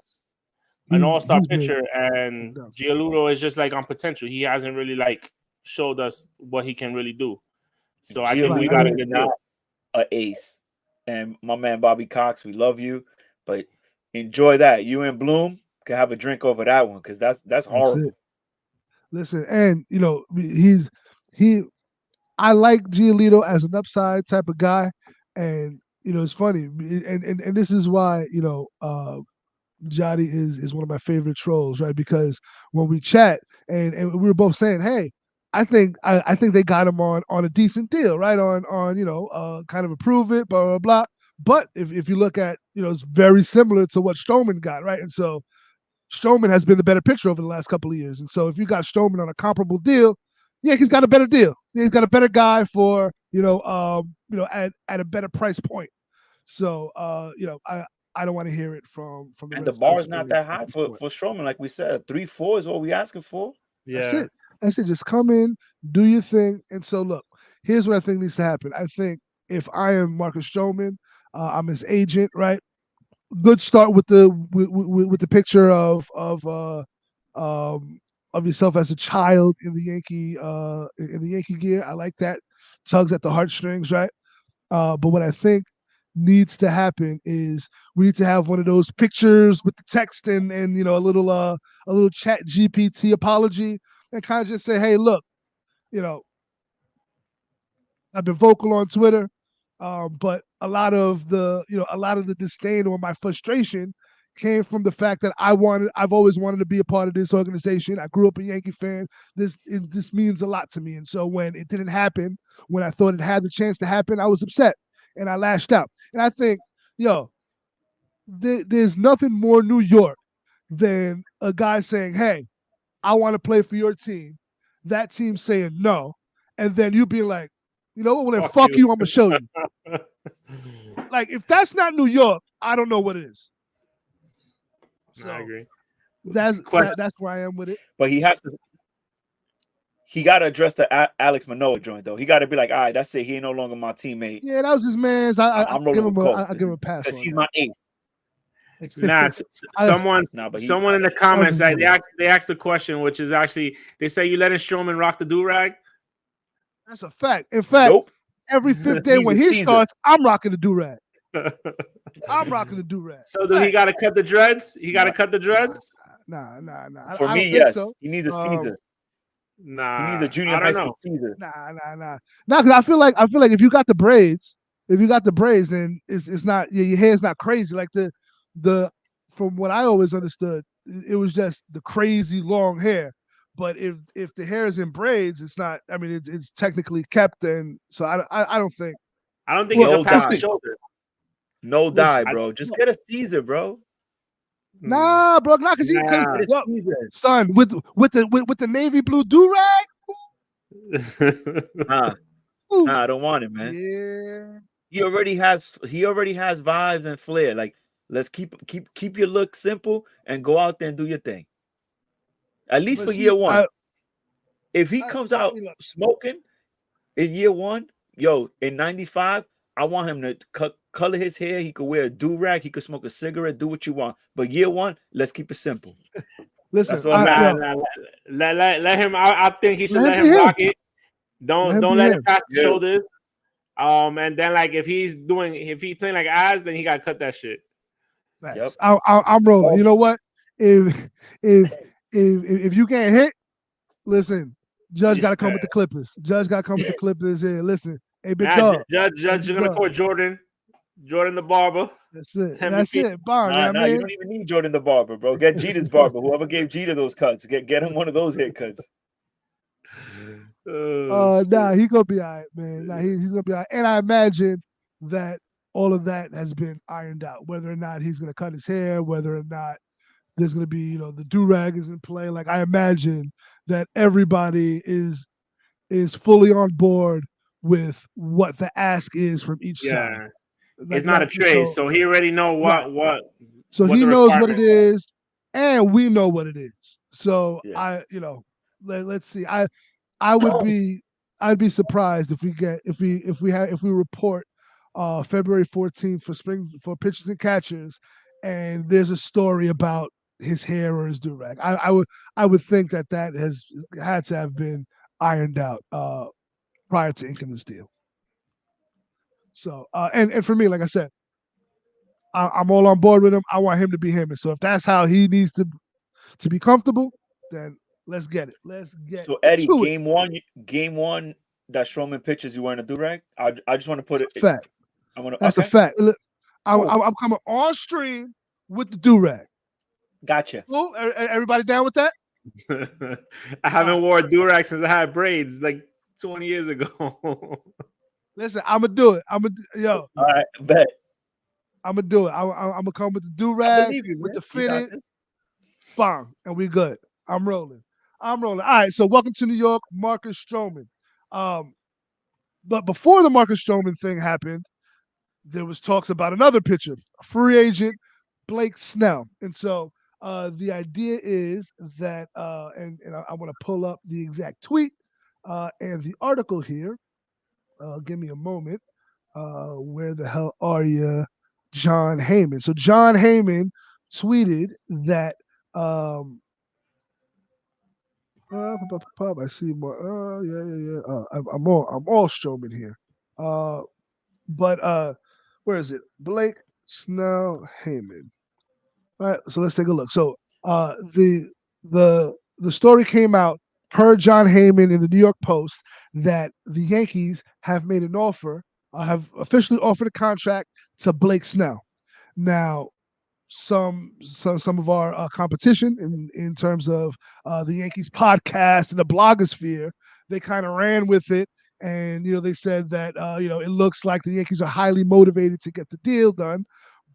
Speaker 4: An all-star pitcher, and Giolito is just like on potential. He hasn't really like showed us what he can really do. So I think we got a good deal.
Speaker 5: An ace. And my man Bobby Cox, we love you, but enjoy that. You and Bloom can have a drink over that one because that's horrible.
Speaker 3: Listen, and I like Giolito as an upside type of guy, and it's funny, and this is why Jody is one of my favorite trolls, right? Because when we chat and we were both saying, hey, I think they got him on a decent deal, right? On kind of approve it, blah blah blah. But if you look at it's very similar to what Stroman got, right? And so Stroman has been the better pitcher over the last couple of years. And so if you got Stroman on a comparable deal, Yankees got a better deal. He's got a better guy for at a better price point. So I don't want to hear it from the.
Speaker 5: And the bar's not that high for Stroman, like we said. 3-4 is what we asking for.
Speaker 4: Yeah.
Speaker 3: That's it. That's it. Just come in, do your thing. And so look, here's what I think needs to happen. I think if I am Marcus Stroman, I'm his agent, right? Good start with the picture of yourself as a child in the Yankee gear. I like that. Tugs at the heartstrings, right? But what I think needs to happen is we need to have one of those pictures with the text and a little chat GPT apology and kind of just say, hey, look, I've been vocal on Twitter, but a lot of the disdain or my frustration came from the fact that I've always wanted to be a part of this organization. I grew up a Yankee fan. This means a lot to me. And so when it didn't happen, when I thought it had the chance to happen, I was upset and I lashed out. And I think, there's nothing more New York than a guy saying, hey, I want to play for your team. That team saying no. And then you being like, you know what? Well, then fuck you. I'm going to show you. Like, if that's not New York, I don't know what it is. So
Speaker 4: I agree.
Speaker 3: That's where I am with it.
Speaker 5: But he got to address the Alex Manoah joint, though. He got to be like, all right, that's it. He ain't no longer my teammate.
Speaker 3: Yeah, that was his man's. I give him a pass.
Speaker 5: Because he's my ace.
Speaker 4: Nah, someone in the comments they asked the question, which is actually they say you letting Stroman rock the do-rag.
Speaker 3: That's a fact. In fact, every fifth day when he starts, I'm rocking the do-rag. I'm rocking the do-rag.
Speaker 4: So do he got to cut the dreads? He got to cut the dreads?
Speaker 3: Nah.
Speaker 5: For me, yes. So. He needs a Caesar.
Speaker 4: Nah,
Speaker 5: he needs a junior high school Caesar.
Speaker 3: Nah. Because I feel like if you got the braids, then it's not your hair's not crazy. Like the from what I always understood, it was just the crazy long hair. But if the hair is in braids, it's not. I mean, it's technically kept, and so I don't think.
Speaker 4: I don't think he's past the shoulder.
Speaker 5: No dye, bro. Just get a Caesar, bro.
Speaker 3: Nah, bro. Not because son with the navy blue do rag.
Speaker 5: Nah, I don't want it, man.
Speaker 3: Yeah.
Speaker 5: He already has vibes and flair. Like, let's keep your look simple and go out there and do your thing. At least for year one. If he comes out smoking in year one, in 95, I want him to color his hair. He could wear a do-rag. He could smoke a cigarette. Do what you want. But year one, let's keep it simple.
Speaker 3: Listen,
Speaker 4: let him. I think he should let him rock it. Don't let him pass the shoulders. And then like if he's playing like Az, then he got to cut that shit.
Speaker 3: Yep. I'm rolling. You know what? If you can't hit, listen, Judge got to come with the Clippers. Judge got to come with the Clippers here. Listen, hey, big dog.
Speaker 4: Judge, you're going to call Jordan the barber.
Speaker 3: That's it. That's it. Bar,
Speaker 5: you don't even need Jordan the barber, bro. Get Jeter's barber. Whoever gave Jeter those cuts, get him one of those haircuts.
Speaker 3: He's going to be all right, man. He's going to be all right. And I imagine that all of that has been ironed out, whether or not he's going to cut his hair, whether or not there's going to be, the do-rag is in play. Like, I imagine that everybody is fully on board with what the ask is from each side.
Speaker 4: Like, it's not a trade, so he already know what.
Speaker 3: So he knows what it is, and we know what it is. So let's see. I'd be surprised if we report February 14th for pitchers and catchers, and there's a story about his hair or his do-rag. I would think that has had to have been ironed out prior to inking this deal. So and for me, like I said, I'm all on board with him. I want him to be him. And so if that's how he needs to be comfortable, then let's get it.
Speaker 5: So Eddie, game one that Stroman pitches, you wearing a do-rag? I just want to put it.
Speaker 3: Fact. That's a fact. I'm coming on stream with the do-rag.
Speaker 5: Gotcha.
Speaker 3: Cool. Everybody down with that?
Speaker 4: I haven't worn a do-rag since I had braids like 20 years ago.
Speaker 3: Listen, I'm gonna do it.
Speaker 5: All right, bet.
Speaker 3: I'm gonna do it. I'm gonna come with the do-rag with the fitted. Bang, and we good. I'm rolling. All right. So welcome to New York, Marcus Stroman. But before the Marcus Stroman thing happened, there was talks about another pitcher, a free agent, Blake Snell. And so the idea is that, and I want to pull up the exact tweet and the article here. Give me a moment. Where the hell are you, John Heyman? So John Heyman tweeted that I see more. Yeah. I'm all Stroman here. But where is it? Blake Snell Heyman. All right, so let's take a look. So the story came out per John Heyman in the New York Post that the Yankees have made an offer, have officially offered a contract to Blake Snell. Now, some of our competition in terms of the Yankees podcast and the blogosphere, they kind of ran with it, and they said that it looks like the Yankees are highly motivated to get the deal done.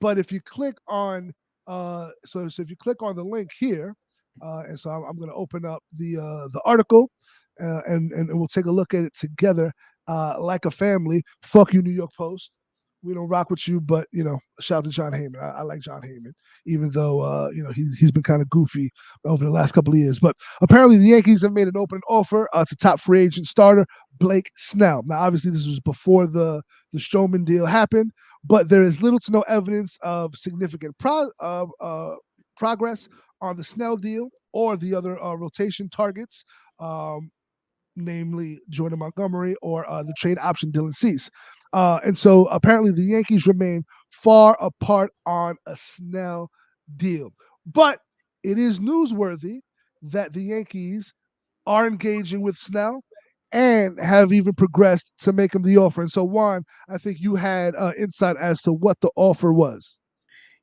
Speaker 3: But if you click on so if you click on the link here, and so I'm going to open up the article, and we'll take a look at it together, like a family. Fuck you, New York Post. We don't rock with you, but shout out to John Heyman. I like John Heyman, even though he's been kind of goofy over the last couple of years. But apparently, the Yankees have made an open offer to top free agent starter Blake Snell. Now, obviously, this was before the Stroman deal happened, but there is little to no evidence of significant progress on the Snell deal or the other rotation targets. Namely Jordan Montgomery or the trade option Dylan Cease. And so apparently the Yankees remain far apart on a Snell deal. But it is newsworthy that the Yankees are engaging with Snell and have even progressed to make him the offer. And so, Juan, I think you had insight as to what the offer was.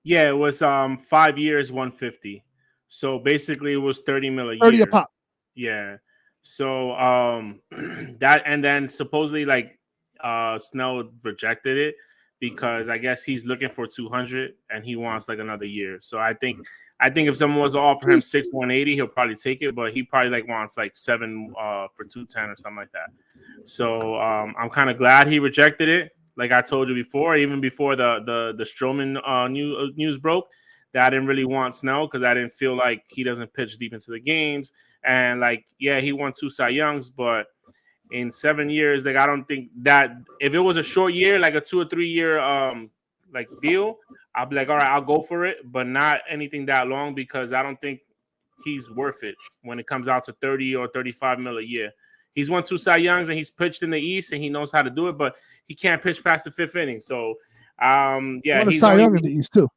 Speaker 4: Yeah, it was 5 years, 150. So basically it was 30 mil a year.
Speaker 3: 30 a pop.
Speaker 4: Yeah. So that, and then supposedly like Snell rejected it because I guess he's looking for 200 and he wants like another year. So I think if someone was to offer him 180, he'll probably take it, but he probably like wants like 7 for 210 or something like that. So I'm kind of glad he rejected it. Like I told you before, even before the Stroman news broke, that I didn't really want Snell because I didn't feel like he doesn't pitch deep into the games. And like, yeah, he won 2 Cy Youngs, but in 7 years, like I don't think that if it was a short year, like a 2 or 3 year like deal, I'll be like, all right, I'll go for it, but not anything that long because I don't think he's worth it when it comes out to 30 or 35 mil a year. He's won 2 Cy Youngs and he's pitched in the East and he knows how to do it, but he can't pitch past the 5th inning. So, yeah,
Speaker 3: he's Cy Young in the East too.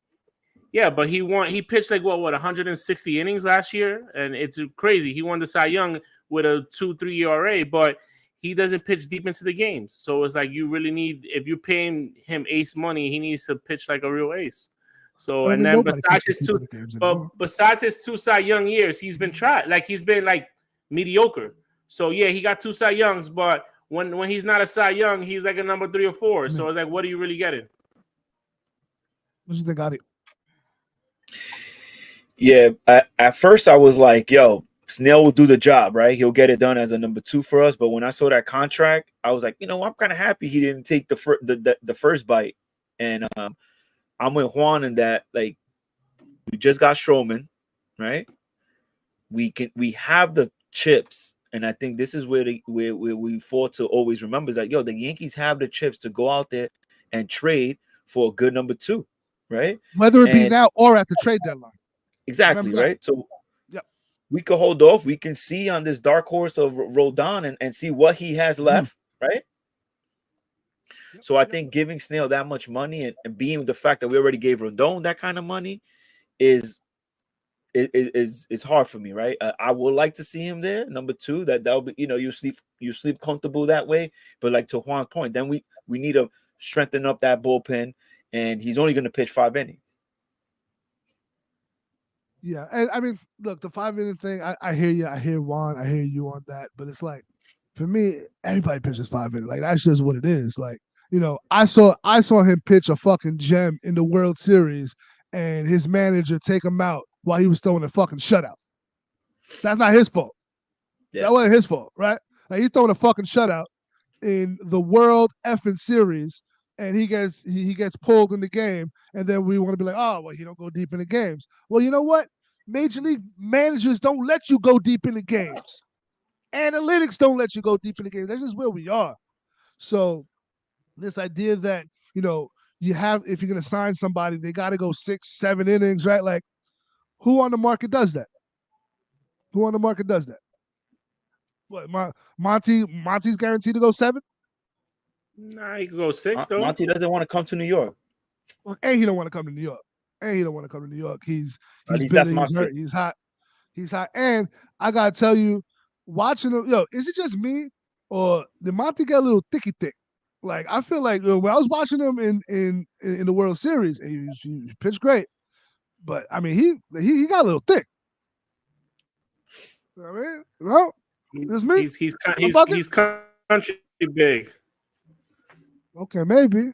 Speaker 4: Yeah, but he pitched like what 160 innings last year, and it's crazy. He won the Cy Young with a 2.3 ERA, but he doesn't pitch deep into the games. So it's like you really need, if you're paying him ace money, he needs to pitch like a real ace. So and then besides his 2 Cy Young years, he's been tried. Like he's been like mediocre. So yeah, he got 2 Cy Youngs, but when he's not a Cy Young, he's like a number 3 or 4. So it's like, what are you really getting?
Speaker 3: What do you think, Adi?
Speaker 5: Yeah, at first I was like, yo, Snell will do the job, right? He'll get it done as a number 2 for us. But when I saw that contract, I was like, I'm kind of happy he didn't take the first bite. And I'm with Juan in that, like, we just got Stroman, right? We have the chips. And I think this is where we fought to always remember is that, the Yankees have the chips to go out there and trade for a good number 2, right?
Speaker 3: Whether it be now or at the trade deadline.
Speaker 5: Exactly, right? So we could hold off. We can see on this dark horse of Rodon and see what he has left, right? So I think giving Snell that much money and being the fact that we already gave Rodon that kind of money is hard for me, right? I would like to see him there, number 2. That'll be, you sleep comfortable that way. But like to Juan's point, then we need to strengthen up that bullpen, and he's only going to pitch 5 innings.
Speaker 3: Yeah, and I mean, look, the 5-inning thing, I hear you. I hear Juan. I hear you on that. But it's like, for me, everybody pitches 5 innings. Like, that's just what it is. Like, I saw him pitch a fucking gem in the World Series, and his manager take him out while he was throwing a fucking shutout. That's not his fault. Yeah. That wasn't his fault, right? Like, he's throwing a fucking shutout in the World effing Series, and he gets pulled in the game, and then we want to be like, oh, well, he don't go deep in the games. Well, you know what? Major league managers don't let you go deep in the games. Analytics don't let you go deep in the games. That's just where we are. So this idea that, you have, if you're going to sign somebody, they got to go 6, 7 innings, right? Like, who on the market does that? Who on the market does that? What, Monty's guaranteed to go 7?
Speaker 4: Nah, he could go 6 though.
Speaker 5: Monty doesn't want to come to New York.
Speaker 3: And he don't want to come to New York. He's
Speaker 5: least
Speaker 3: bitter,
Speaker 5: that's
Speaker 3: he's
Speaker 5: Monty.
Speaker 3: hurt, he's hot. He's hot. And I gotta tell you, watching him, is it just me or did Monty get a little thicky thick? Like, I feel like when I was watching him in the World Series, he pitched great, but I mean he got a little thick. I mean, well, it's me.
Speaker 4: He's country big.
Speaker 3: Okay, maybe.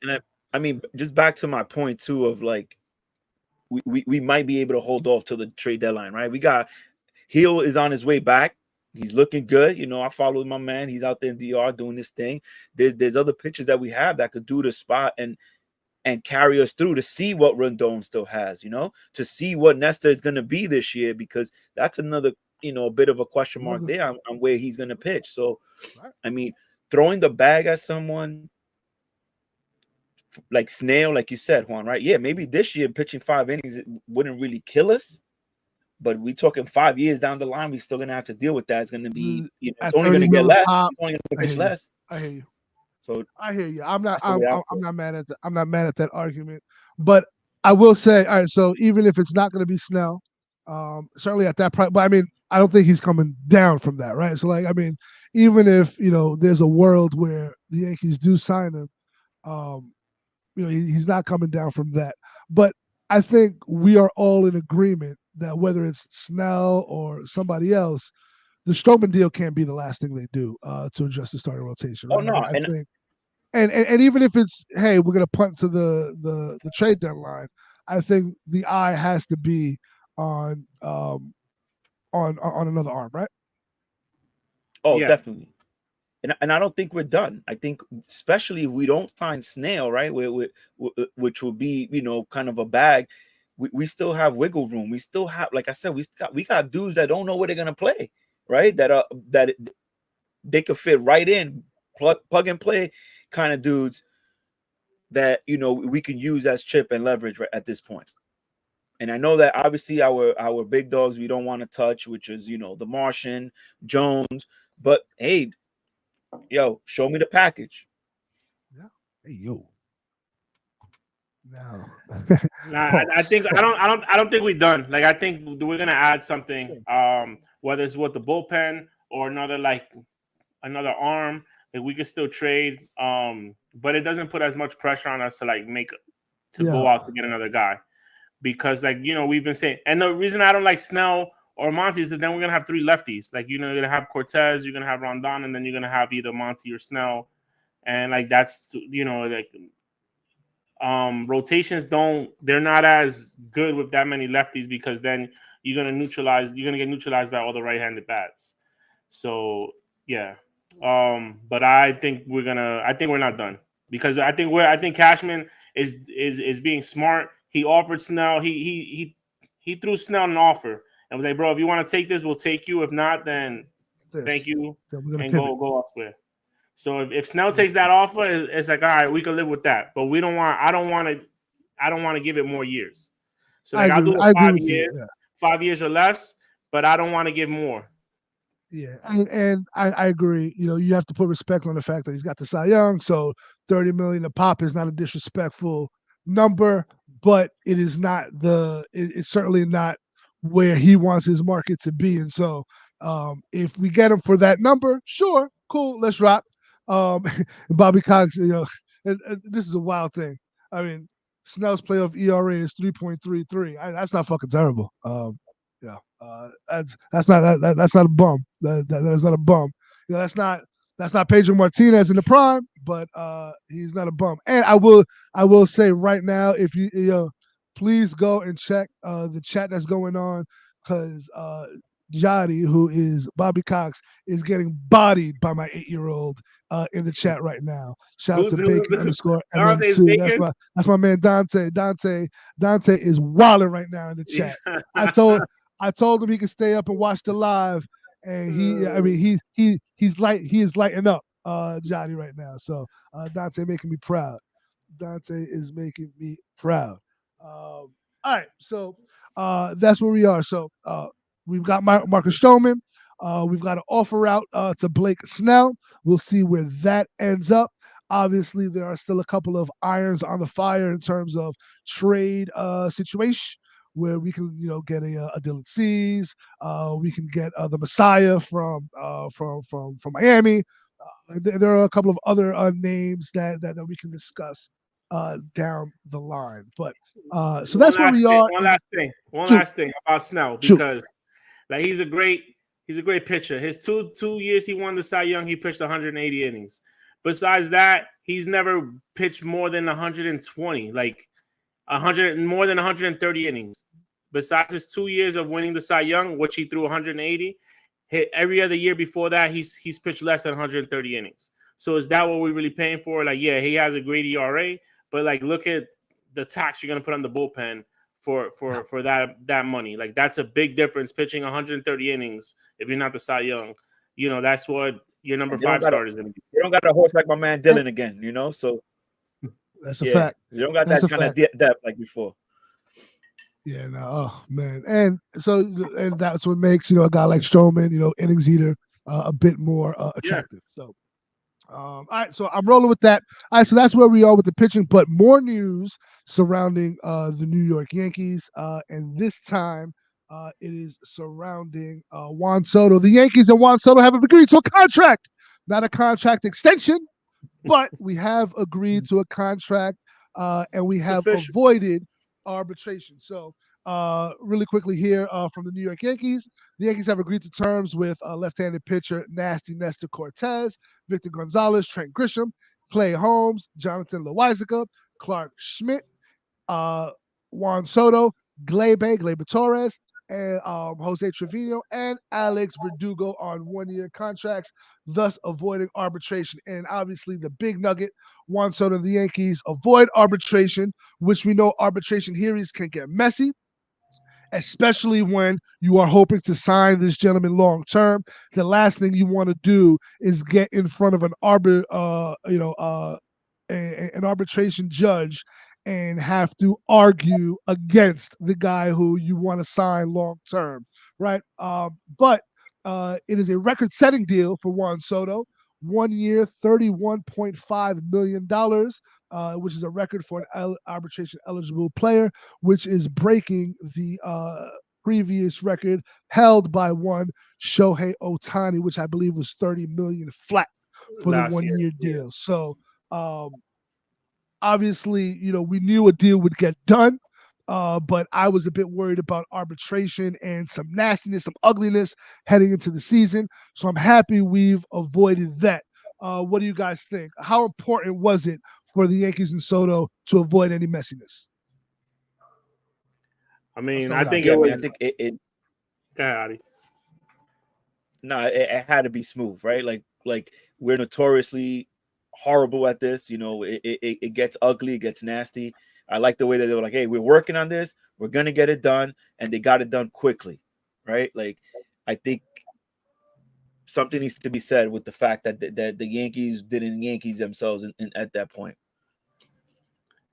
Speaker 5: And I mean, just back to my point too of like, we might be able to hold off till the trade deadline, right? We got Hill is on his way back. He's looking good. I followed my man. He's out there in DR doing this thing. There's other pitchers that we have that could do the spot and carry us through to see what Rendon still has, to see what Nestor is going to be this year, because that's another, a bit of a question mark there on where he's going to pitch. So, I mean, throwing the bag at someone like Snell, like you said, Juan, right? Yeah, maybe this year pitching 5 innings, it wouldn't really kill us. But we talking 5 years down the line, we're still going to have to deal with that. It's going to be, it's only going to get less. It's only going to pitch less.
Speaker 3: I hear you.
Speaker 5: So
Speaker 3: I hear you. I'm not mad at that argument, but I will say, all right. So even if it's not going to be Snell, certainly at that price, but I mean, I don't think he's coming down from that, right? So like, I mean, even if there's a world where the Yankees do sign him, he's not coming down from that. But I think we are all in agreement that whether it's Snell or somebody else, the Stroman deal can't be the last thing they do to address the starting rotation. Right?
Speaker 5: Oh no,
Speaker 3: I think, and even if it's, hey, we're gonna punt to the trade deadline, I think the eye has to be on another arm, right?
Speaker 5: Oh, yeah. Definitely. And I don't think we're done. I think especially if we don't sign Snell, right, which will be kind of a bag. We still have wiggle room. We still have, like I said, we got dudes that don't know where they're gonna play, right? That they could fit right in, plug and play kind of dudes that we can use as chip and leverage right at this point. And I know that obviously our big dogs we don't want to touch, which is the Martian, Jones, but hey, yo, show me the package.
Speaker 3: Yeah. Hey, yo. No.
Speaker 4: I think I don't think we're done. Like, I think we're gonna add something. Whether it's with the bullpen or another arm, like we can still trade. But it doesn't put as much pressure on us to go out to get another guy, because we've been saying, and the reason I don't like Snell or Monty is that then we're gonna have 3 lefties. Like you're gonna have Cortez, you're gonna have Rondon, and then you're gonna have either Monty or Snell, and that's rotations they're not as good with that many lefties, because then you're gonna get neutralized by all the right-handed bats. So yeah. But I think we're not done, because I think Cashman is being smart. He offered Snell, he threw Snell an offer and was like, bro, if you want to take this, we'll take you. If not, then thank you and go elsewhere. So if Snell takes that offer, it's like, all right, we can live with that. But I don't want to give it more years. So I'll do 5 years, 5 years or less, but I don't want to give more.
Speaker 3: Yeah, and I agree. You have to put respect on the fact that he's got the Cy Young, so $30 million a pop is not a disrespectful number, but it's certainly not where he wants his market to be. And so if we get him for that number, sure, cool, let's rock. Bobby Cox, this is a wild thing. I mean, Snell's playoff ERA is 3.33. That's not fucking terrible. That's not a bum. That is not a bum. That's not Pedro Martinez in the prime, but he's not a bum. And I will say right now, if you please go and check the chat that's going on, because Johnny, who is Bobby Cox, is getting bodied by my 8-year-old in the chat right now. Shout out to Bacon underscore
Speaker 4: Dante's
Speaker 3: MM2.
Speaker 4: Bacon?
Speaker 3: That's my man Dante. Dante is wilding right now in the chat. I told him he could stay up and watch the live, and he is lighting up Johnny right now. So Dante making me proud. Dante is making me proud. All right, so that's where we are. So we've got Marcus Stroman. We've got an offer out to Blake Snell. We'll see where that ends up. Obviously, there are still a couple of irons on the fire in terms of trade situation where we can, get a Dylan Cease. We can get the Messiah from Miami. There are a couple of other names that we can discuss down the line. But so that's where we are.
Speaker 4: One last thing about Snell, because like he's a great pitcher. His two years he won the Cy Young, he pitched 180 innings. Besides that, he's never pitched more than 120, like 100 more than 130 innings. Besides his 2 years of winning the Cy Young, which he threw 180, every other year before that, he's pitched less than 130 innings. So is that what we're really paying for? Like, yeah, he has a great ERA, but like, look at the tax you're gonna put on the bullpen for that money. Like, that's a big difference. Pitching 130 innings if you're not the Cy Young, that's what your number 5 starter is gonna be.
Speaker 5: You don't got a horse like my man Dylan again, So
Speaker 3: that's a fact.
Speaker 5: You don't got that kind of depth like before.
Speaker 3: Yeah, no, oh man, and that's what makes a guy like Stroman, innings eater, a bit more attractive. Yeah. So, all right, so I'm rolling with that. All right, so that's where we are with the pitching, but more news surrounding the New York Yankees, and this time it is surrounding Juan Soto. The Yankees and Juan Soto have agreed to a contract, not a contract extension, but we have agreed to a contract, and we have avoided arbitration. So really quickly here from the New York Yankees, the Yankees have agreed to terms with left-handed pitcher Nasty Nestor Cortez, Victor Gonzalez, Trent Grisham, Clay Holmes, Jonathan Loaisiga, Clark Schmidt, Juan Soto, Gleyber Torres, and Jose Trevino and Alex Verdugo on 1-year contracts, thus avoiding arbitration. And obviously the big nugget, Juan Soto and the Yankees avoid arbitration, which we know arbitration hearings can get messy, especially when you are hoping to sign this gentleman long term. The last thing you want to do is get in front of an arbitration judge and have to argue against the guy who you want to sign long term, right? But it is a record-setting deal for Juan Soto. 1 year, $31.5 million, which is a record for an arbitration-eligible player, which is breaking the previous record held by one Shohei Ohtani, which I believe was $30 million flat for the 1-year deal. So obviously, we knew a deal would get done, but I was a bit worried about arbitration and some nastiness, some ugliness heading into the season. So I'm happy we've avoided that. What do you guys think? How important was it for the Yankees and Soto to avoid any messiness?
Speaker 4: I mean, I think it. Go ahead, Adi.
Speaker 5: No, it had to be smooth, right? Like we're notoriously horrible at this. It gets ugly, it gets nasty. I like the way that they were like, hey, we're working on this, we're gonna get it done, and they got it done quickly, right? Like, I think something needs to be said with the fact that the Yankees didn't Yankees themselves at that point.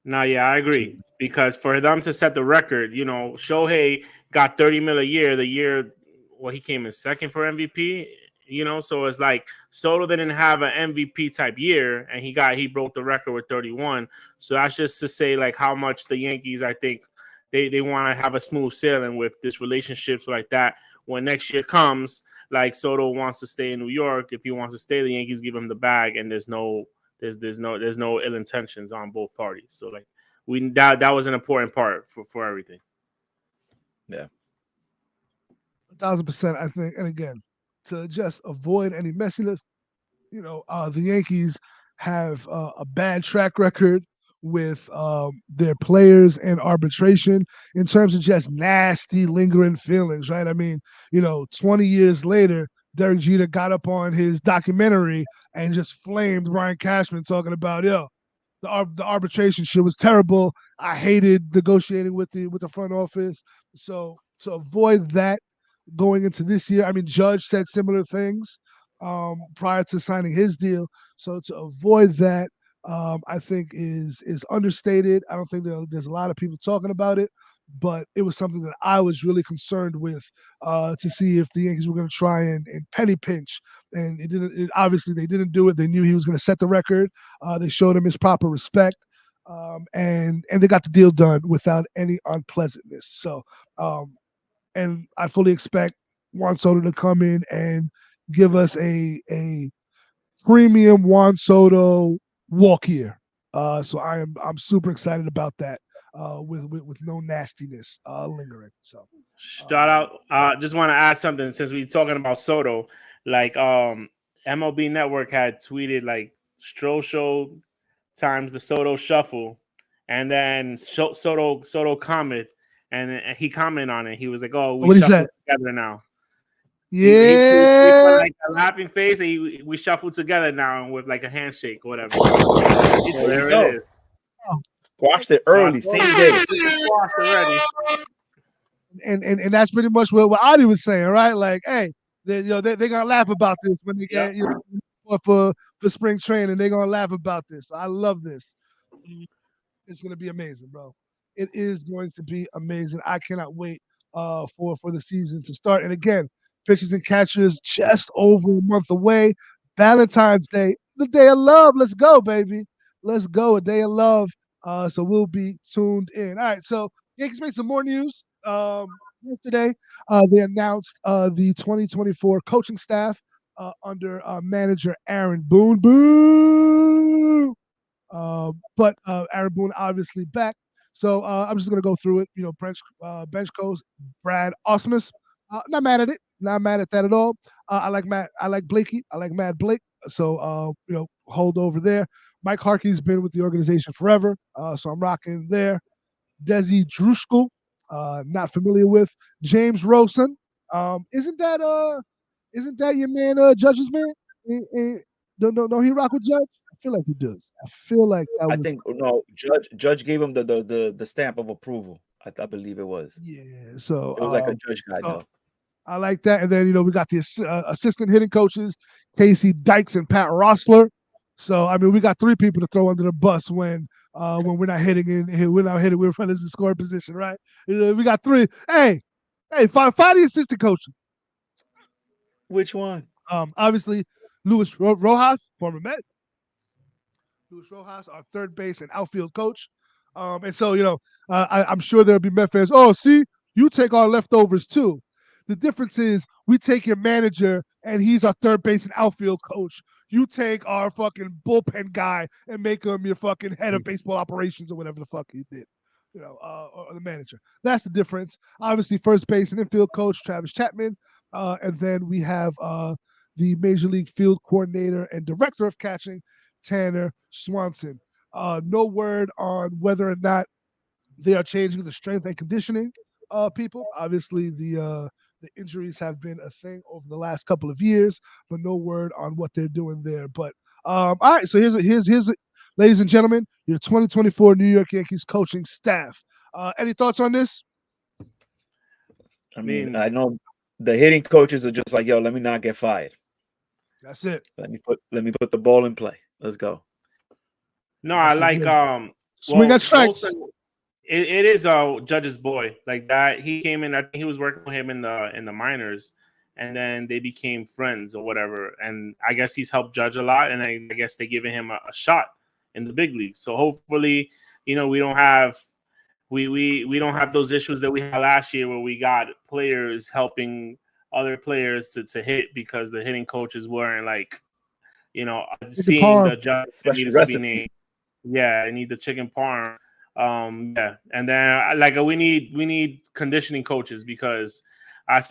Speaker 4: No, yeah, I agree, because for them to set the record, Shohei got $30 million a year. The year, he came in second for MVP. So it's like Soto didn't have an MVP type year, and he broke the record with 31. So that's just to say like how much the Yankees, I think they want to have a smooth sailing with this relationship, so like that when next year comes, like Soto wants to stay in New York. If he wants to stay, the Yankees give him the bag, and there's no ill intentions on both parties. So like that was an important part for everything.
Speaker 5: Yeah,
Speaker 3: 1,000%, I think. And again, to just avoid any messiness, the Yankees have a bad track record with their players and arbitration in terms of just nasty, lingering feelings, right? I mean, 20 years later, Derek Jeter got up on his documentary and just flamed Brian Cashman talking about, the arbitration shit was terrible. I hated negotiating with the front office. So to avoid that going into this year, I mean, Judge said similar things prior to signing his deal. So to avoid that, I think is understated. I don't think there's a lot of people talking about it, but it was something that I was really concerned with to see if the Yankees were going to try and penny pinch, and it didn't. Obviously, they didn't do it. They knew he was going to set the record. They showed him his proper respect, and they got the deal done without any unpleasantness. So, and I fully expect Juan Soto to come in and give us a premium Juan Soto walk year. So I'm super excited about that. With no nastiness lingering. So
Speaker 4: shout out. Just want to add something since we're talking about Soto. Like MLB Network had tweeted like Stroh Show times the Soto Shuffle, and then Soto comment, and he commented on it. He was like, "Oh, we shuffled together now."
Speaker 3: Yeah,
Speaker 4: he put like a laughing face, and we shuffled together now with like a handshake or whatever. So there it is.
Speaker 5: Squashed it early, same day.
Speaker 4: Squashed already.
Speaker 3: And that's pretty much what Adi was saying, right? Like, hey, they're gonna laugh about this when they get for spring training. They're gonna laugh about this. I love this. It's gonna be amazing, bro. It is going to be amazing. I cannot wait for the season to start. And again, pitchers and catchers just over a month away. Valentine's Day, the day of love. Let's go, baby. Let's go. A day of love. So we'll be tuned in. All right. So Yankees made some more news. Yesterday, they announced the 2024 coaching staff under manager Aaron Boone. Boo! But Aaron Boone obviously back. So I'm just going to go through it. Bench coach Brad Osmus. Not mad at it. Not mad at that at all. I like Matt. I like Blakey. I like Matt Blake. So hold over there. Mike Harkey's been with the organization forever. So I'm rocking there. Desi Druskul, not familiar with. James Rosen. Isn't that your man, Judge's man? No, he rock with Judge? I feel like he does. I feel like that was,
Speaker 5: I think no. Judge gave him the stamp of approval. I believe it was.
Speaker 3: Yeah. So
Speaker 5: it was like a Judge guy.
Speaker 3: So I like that. And then we got the assistant hitting coaches, Casey Dykes and Pat Rossler. So I mean, we got three people to throw under the bus when we're not hitting we're running the scoring position, right? We got three. Hey, find the assistant coaches.
Speaker 5: Which one?
Speaker 3: Obviously, Luis Rojas, former Met. Luis Rojas, our third base and outfield coach. And so, I'm sure there'll be Met fans. Oh, see, you take our leftovers too. The difference is we take your manager and he's our third base and outfield coach. You take our fucking bullpen guy and make him your fucking head of baseball operations or whatever the fuck he did. Or the manager. That's the difference. Obviously, first base and infield coach Travis Chapman. And then we have the Major League Field Coordinator and Director of Catching, Tanner Swanson. No word on whether or not they are changing the strength and conditioning people. Obviously, the injuries have been a thing over the last couple of years, but no word on what they're doing there. But all right, so here's ladies and gentlemen, your 2024 New York Yankees coaching staff. Any thoughts on this?
Speaker 5: I mean, I know the hitting coaches are just like, yo, let me not get fired.
Speaker 3: That's it.
Speaker 5: Let me put the ball in play. Let's go.
Speaker 4: No, I like
Speaker 3: swing at strikes.
Speaker 4: It is Judge's boy like that. He came in. I think he was working with him in the minors, and then they became friends or whatever. And I guess he's helped Judge a lot, and I guess they're giving him a shot in the big leagues. So hopefully, we don't have those issues that we had last year where we got players helping other players to hit because the hitting coaches weren't seeing the Judge needed to be named. Yeah, I need the chicken parm. And then we need conditioning coaches because I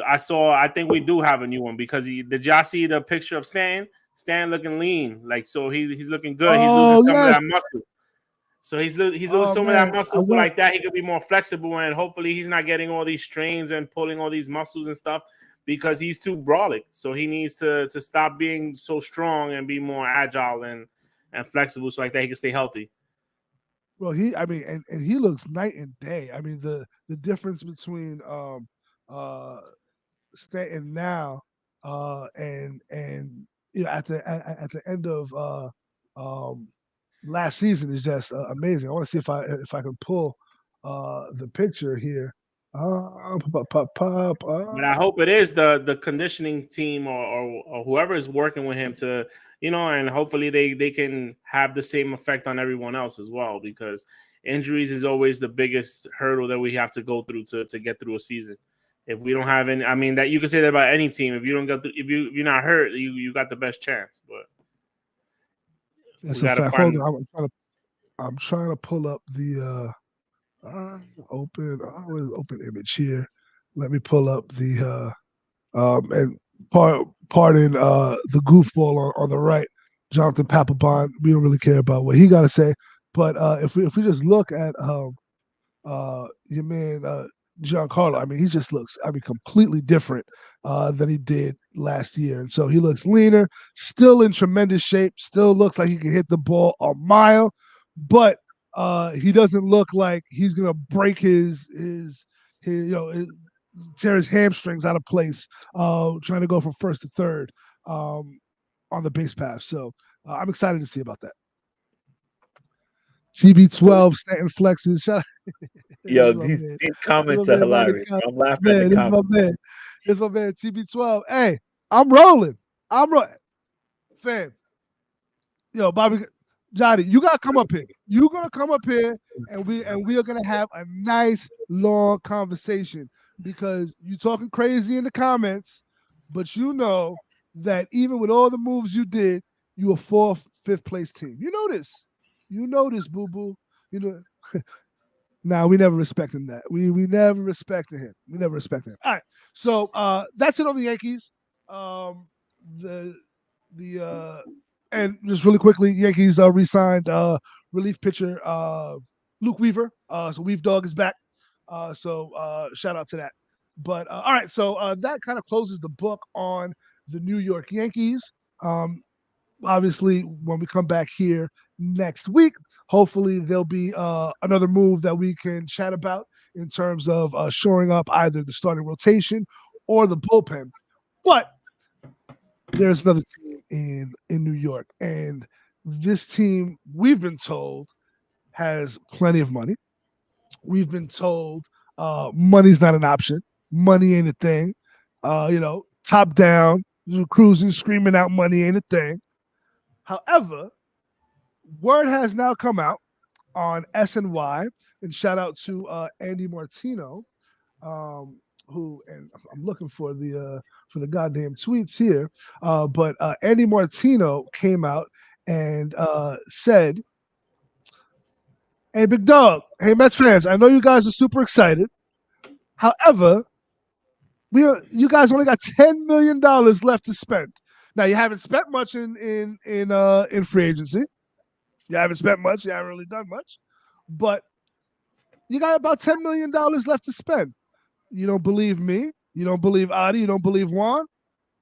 Speaker 4: think we do have a new one because did y'all see the picture of Stan looking lean, so he's looking good. He's losing some of that muscle. So he's losing some of that muscle. So like that, he could be more flexible, and hopefully he's not getting all these strains and pulling all these muscles and stuff because he's too brolic. So he needs to stop being so strong and be more agile and flexible, so like that he can stay healthy.
Speaker 3: Well, and he looks night and day. I mean, the difference between Stanton now and at the end of last season is just amazing. I want to see if I can pull the picture here.
Speaker 4: But I hope it is the conditioning team or whoever is working with him to, and hopefully they can have the same effect on everyone else as well, because injuries is always the biggest hurdle that we have to go through to get through a season. If we don't have any, I mean, that you can say that about any team. If you don't get, if you're not hurt, you got the best chance. But
Speaker 3: that's a fact. Hold on, I'm trying to pull up the open image here. Let me pull up the and pardon the goofball on the right, Jonathan Papelbon. We don't really care about what he got to say, but if we just look at your man Giancarlo, I mean, he just looks, completely different than he did last year. And so he looks leaner, still in tremendous shape, still looks like he can hit the ball a mile, but he doesn't look like he's going to break his tear his hamstrings out of place trying to go from first to third on the base path. So I'm excited to see about that. TB12, Stanton flexes. Shout out.
Speaker 5: Yo, these comments are hilarious. I'm laughing at the comments.
Speaker 3: This is my man, TB12. Hey, I'm rolling. Fam. Yo, Bobby, Johnny, you gotta come up here. You're gonna come up here, and we are gonna have a nice long conversation, because you talking crazy in the comments, but you know that even with all the moves you did, you a 4th, 5th place team. You know this. You know this, boo-boo. You know. Nah, we never respected that. We never respected him. We never respected him. All right. So that's it on the Yankees. And just really quickly, Yankees re-signed relief pitcher Luke Weaver. So Weave Dog is back. So shout out to that. But all right, so that kind of closes the book on the New York Yankees. Obviously, when we come back here next week, hopefully there'll be another move that we can chat about in terms of shoring up either the starting rotation or the bullpen. But there's another team in New York, and this team, we've been told, has plenty of money. We've been told money's not an option. Money ain't a thing. Top down, cruising, screaming out money ain't a thing. However, word has now come out on SNY, and shout out to Andy Martino, who, and I'm looking for the goddamn tweets here, but Andy Martino came out and said, "Hey, big dog, hey Mets fans, I know you guys are super excited. However, you guys only got $10 million left to spend. Now, you haven't spent much in free agency. You haven't spent much. You haven't really done much. But you got about $10 million left to spend. You don't believe me. You don't believe Adi. You don't believe Juan.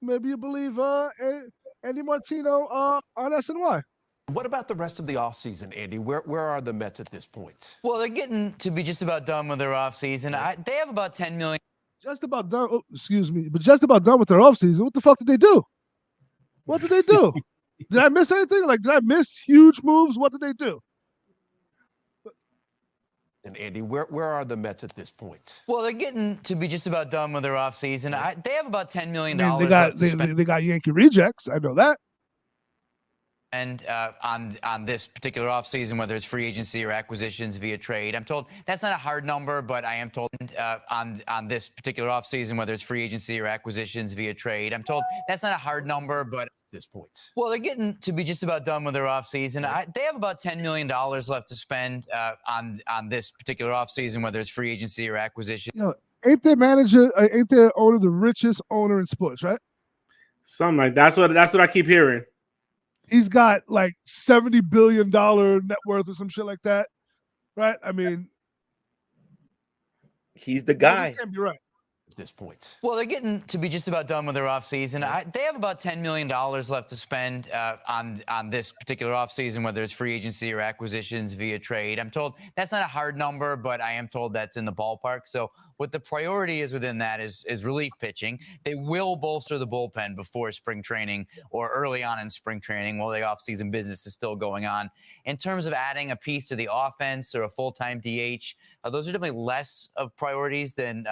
Speaker 3: Maybe you believe Andy Martino on SNY.
Speaker 8: What about the rest of the offseason, Andy? Where are the Mets at this point?
Speaker 9: Well, they're getting to be just about done with their offseason. They have about $10 million.
Speaker 3: Just about done. Oh, excuse me. But just about done with their offseason. What the fuck did they do? What did they do? Did I miss anything? Like, did I miss huge moves? What did they do?
Speaker 8: And Andy, where are the Mets at this point?
Speaker 9: Well, they're getting to be just about done with their offseason. They have about $10 million.
Speaker 3: They got Yankee rejects. I know that.
Speaker 9: And on this particular offseason, whether it's free agency or acquisitions via trade, I'm told that's not a hard number, but I am told on this particular offseason, whether it's free agency or acquisitions via trade, I'm told that's not a hard number, but at
Speaker 8: this point.
Speaker 9: Well, they're getting to be just about done with their offseason. They have about $10 million left to spend on this particular offseason, whether it's free agency or acquisition.
Speaker 3: Ain't their owner the richest owner in sports, right?
Speaker 4: Something like that's what I keep hearing.
Speaker 3: He's got like $70 billion net worth or some shit like that. right? I mean,
Speaker 5: he's the guy.
Speaker 3: This can't be right.
Speaker 8: At this point.
Speaker 9: Well, they're getting to be just about done with their offseason. They have about $10 million left to spend on this particular offseason, whether it's free agency or acquisitions via trade. I'm told that's not a hard number, but I am told that's in the ballpark. So what the priority is within that is relief pitching. They will bolster the bullpen before spring training or early on in spring training while the offseason business is still going on. In terms of adding a piece to the offense or a full-time DH, those are definitely less of priorities than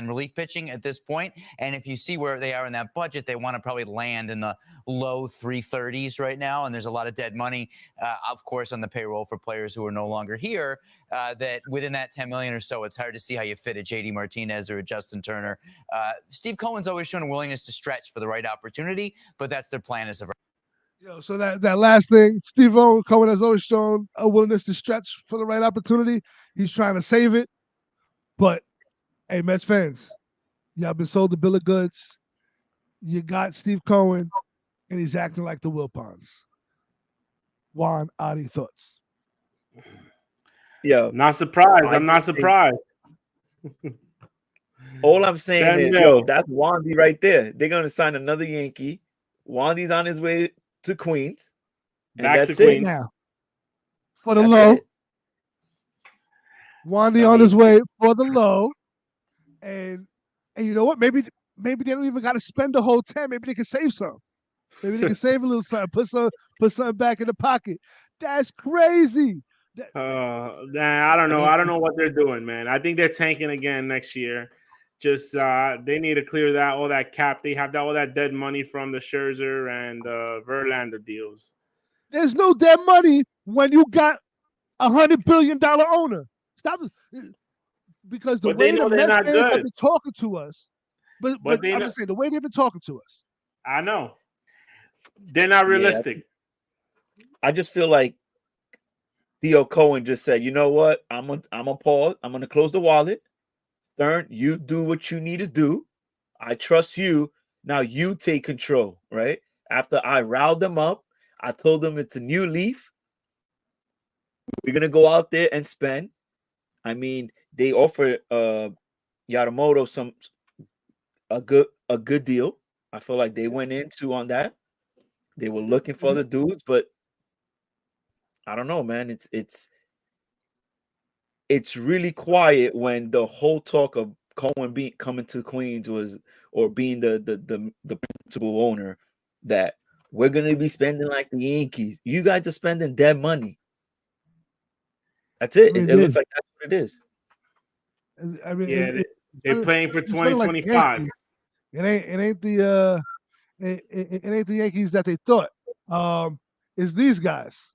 Speaker 9: relief pitching at this point. And if you see where they are in that budget, they want to probably land in the low 330s right now. And there's a lot of dead money, of course, on the payroll for players who are no longer here, that within that 10 million or so, it's hard to see how you fit a JD Martinez or a Justin Turner. Steve Cohen's always shown a willingness to stretch for the right opportunity, but that's their plan as of right
Speaker 3: now. So that last thing, Steve Cohen has always shown a willingness to stretch for the right opportunity. He's trying to save it, but hey, Mets fans, y'all been sold the bill of goods. You got Steve Cohen, and he's acting like the Wilpons. Juan, Adi, thoughts?
Speaker 5: Yo,
Speaker 4: not surprised. I'm not surprised.
Speaker 5: All I'm saying is, that's Wandy right there. They're going to sign another Yankee. Wandy's on his way to Queens.
Speaker 4: Back to Queens.
Speaker 3: Now, for the low. Wandy on his way for the low. And you know what? Maybe they don't even got to spend the whole 10. Maybe they can save some. Maybe they can save a little something. Put something back in the pocket. That's crazy.
Speaker 4: I don't know. I don't know what they're doing, man. I think they're tanking again next year. Just they need to clear all that cap. They have all that dead money from the Scherzer and Verlander deals.
Speaker 3: There's no dead money when you got $100 billion owner. Stop. Because the way the Mets fans have been talking to us, but I'm just saying the way they've been talking to us.
Speaker 4: I know they're not realistic.
Speaker 5: Yeah. I just feel like Theo Cohen just said, "You know what? I'm gonna pause. I'm gonna close the wallet. Stern, you do what you need to do. I trust you. Now you take control." Right after I riled them up, I told them it's a new leaf. We're gonna go out there and spend. I mean, they offered Yamamoto a good deal. I feel like they went into on that. They were looking for the dudes, but I don't know, man. It's really quiet when the whole talk of Cohen coming to Queens or being the principal owner, that we're gonna be spending like the Yankees. You guys are spending dead money. That's it. It looks like that's what it is.
Speaker 3: I mean,
Speaker 4: yeah, they're playing for 2025.
Speaker 3: It ain't the Yankees that they thought. It's these guys.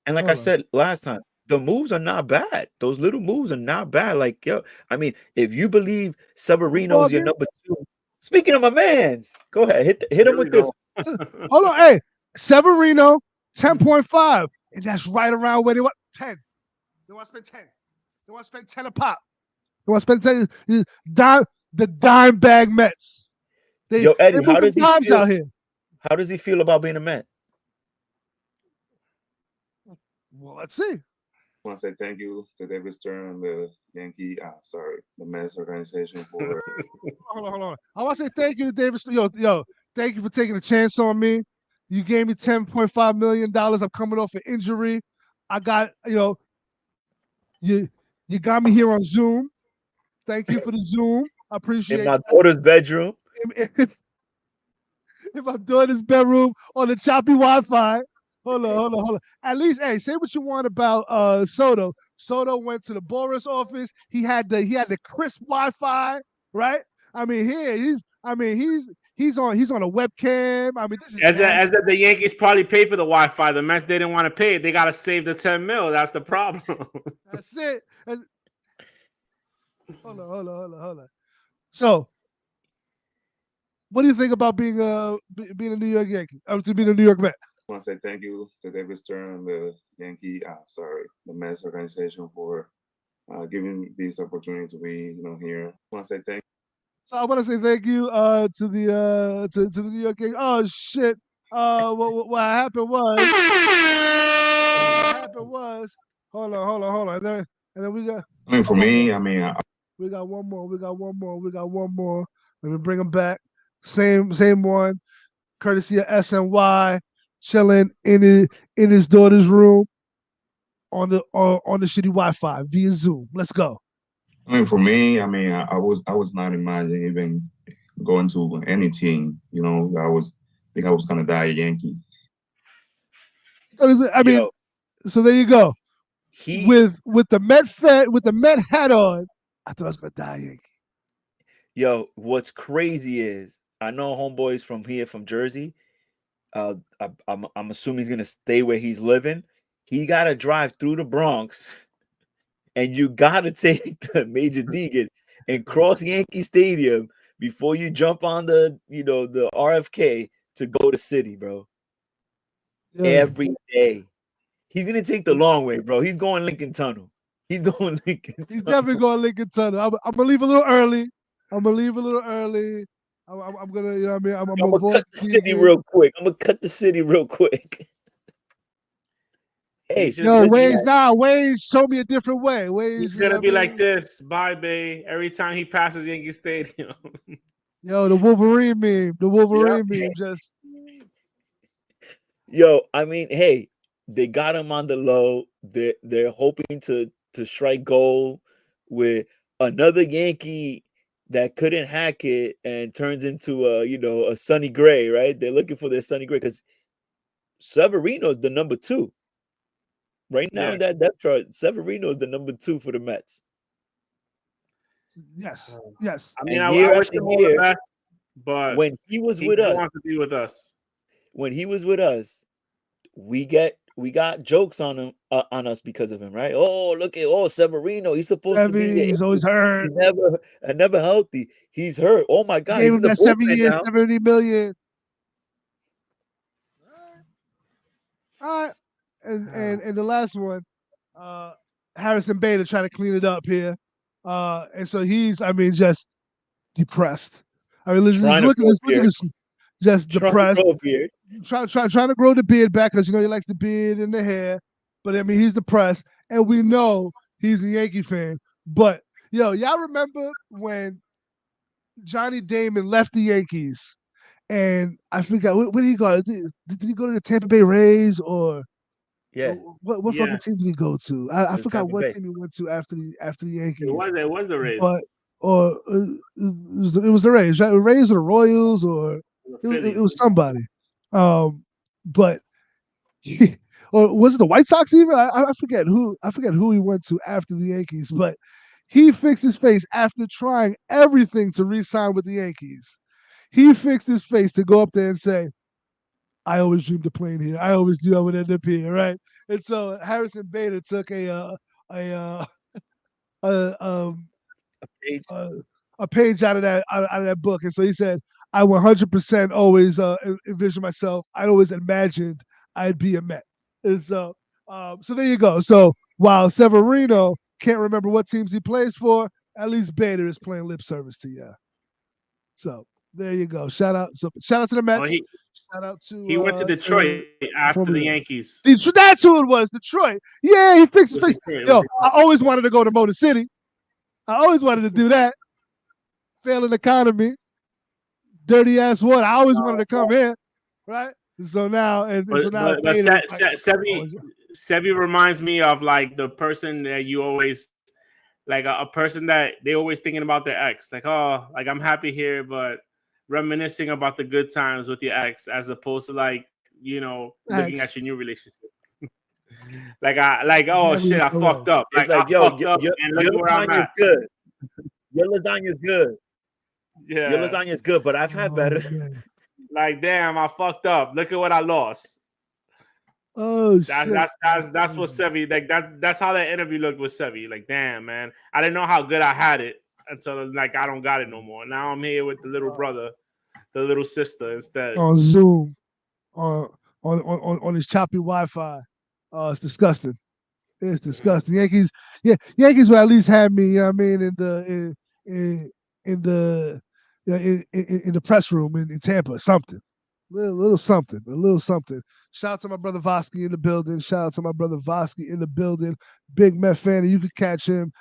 Speaker 5: And like I said last time, the moves are not bad. Those little moves are not bad. Like, I mean, if you believe Severino's your number 2, speaking of my mans, go ahead, hit him with this.
Speaker 3: Hold on, hey, Severino 10.5, and that's right around where they want 10. They want to spend 10. They want to spend 10 a pop. They want to spend 10. The dime bag Mets.
Speaker 5: Eddie, how does he feel
Speaker 3: out here?
Speaker 5: How does he feel about being a Met?
Speaker 3: Well, let's see.
Speaker 10: I want to say thank you to David Stern, the the Mets organization for.
Speaker 3: Hold on. I want to say thank you to David Stern. Yo, thank you for taking a chance on me. You gave me $10.5 million. I'm coming off an injury. I got, you got me here on Zoom. Thank you for the Zoom. I appreciate it.
Speaker 5: In my daughter's bedroom.
Speaker 3: In my daughter's bedroom on the choppy Wi-Fi. Hold on. At least, hey, say what you want about Soto. Soto went to the Boris office. He had the crisp Wi-Fi, right? I mean, he's on a webcam. I mean, this is
Speaker 4: as the Yankees probably paid for the Wi-Fi. The Mets didn't want to pay it. They got to save the 10 mil. That's the problem.
Speaker 3: That's it. Hold on. So, what do you think about being a New York Yankee? Being a New York Met?
Speaker 10: I want to say thank you to David Stern, the the Mets organization for giving this opportunity to be, here. I want to say thank you.
Speaker 3: So I want to say thank you to the New York Yankees. Oh shit! What happened was Hold on. And then we got.
Speaker 10: I mean, for me,
Speaker 3: we got one more. Let me bring him back. Same one. Courtesy of SNY, chilling in his daughter's room on the shitty Wi-Fi via Zoom. Let's go.
Speaker 10: I mean, for me, I was not imagining even going to any team. You know, I think I was gonna die a Yankee.
Speaker 3: I mean, so there you go. With the Met hat on, I thought I was gonna die a Yankee.
Speaker 5: Yo, what's crazy is I know homeboys from here from Jersey. I'm assuming he's gonna stay where he's living. He gotta drive through the Bronx, and you gotta take the Major League and cross Yankee Stadium before you jump on the RFK to go to city, bro. Yeah. Every day. He's gonna take the long way, bro. He's going Lincoln Tunnel. He's definitely
Speaker 3: going Lincoln Tunnel. I'm gonna leave a little early. I'm gonna, you know what I mean? I'm gonna
Speaker 5: cut the city real quick. Hey,
Speaker 3: Waze, show me a different way. Waze,
Speaker 4: he's gonna be like this. Bye, babe. Every time he passes Yankee Stadium.
Speaker 3: Yo, the Wolverine meme, just.
Speaker 5: Yo, I mean, hey, they got him on the low. They're hoping to strike gold with another Yankee that couldn't hack it and turns into a Sonny Gray, right? They're looking for their Sonny Gray because Severino is the number 2. Right now in that depth chart, Severino is the number 2 for the Mets.
Speaker 3: Yes.
Speaker 4: I mean, I wish him all the best, but
Speaker 5: when he was with us,
Speaker 4: wants to be with us.
Speaker 5: When he was with us, we got jokes on him on us because of him, right? Oh, look at Severino. He's supposed to be.
Speaker 3: He's always hurt.
Speaker 5: He's never healthy. He's hurt. Oh my God!
Speaker 3: Gave him that 7 years, $70 million. All right. And the last one, Harrison Bader trying to clean it up here. And so he's, just depressed. Look at this, just depressed. Trying to grow the beard back because, he likes the beard and the hair. But, he's depressed. And we know he's a Yankee fan. But, y'all remember when Johnny Damon left the Yankees? And I forgot, where did he go? Did he go to the Tampa Bay Rays or...
Speaker 5: Yeah.
Speaker 3: What fucking team did he go to? I forgot what team he went to after the Yankees.
Speaker 4: It was the Rays.
Speaker 3: It was the Rays, right? Rays or the Royals or it was somebody. But or was it the White Sox even? I forget who he went to after the Yankees, but he fixed his face after trying everything to re-sign with the Yankees. He fixed his face to go up there and say, I always dreamed of playing here. I always knew I would end up here, right? And so Harrison Bader took a page out of that book, and so he said, "I 100% always envisioned myself. I always imagined I'd be a Met." And so there you go. So while Severino can't remember what teams he plays for, at least Bader is playing lip service to you. So there you go. Shout out to the Mets. Shout out to
Speaker 4: he went to Detroit after the Yankees.
Speaker 3: That's who it was, Detroit. Yeah, he fixed his face. Yo, I always wanted to go to Motor City. I always wanted to do that. Failing economy, dirty ass water. I always wanted to come here, right? So now,
Speaker 4: Sevi reminds me of like the person that you always like a person that they always thinking about their ex. Like, oh, like I'm happy here, but reminiscing about the good times with your ex, as opposed to like, looking at your new relationship. Oh shit, I fucked up.
Speaker 5: Like yo, and look where I'm at. Good. Your lasagna's good.
Speaker 4: Yeah,
Speaker 5: your lasagna's good, but I've had better.
Speaker 4: Like, damn, I fucked up. Look at what I lost.
Speaker 3: Oh shit.
Speaker 4: That's what Sevi, like that's how that interview looked with Sevi. Like, damn, man, I didn't know how good I had it until like I don't got it no more. Now I'm here with the little brother, the little sister instead.
Speaker 3: On Zoom, on his choppy Wi-Fi. It's disgusting. It's disgusting. Yankees would at least have me, in the press room in Tampa, something. little something, a little something. Shout out to my brother Vosky in the building. Shout out to my brother Vosky in the building. Big Met fan, and you can catch him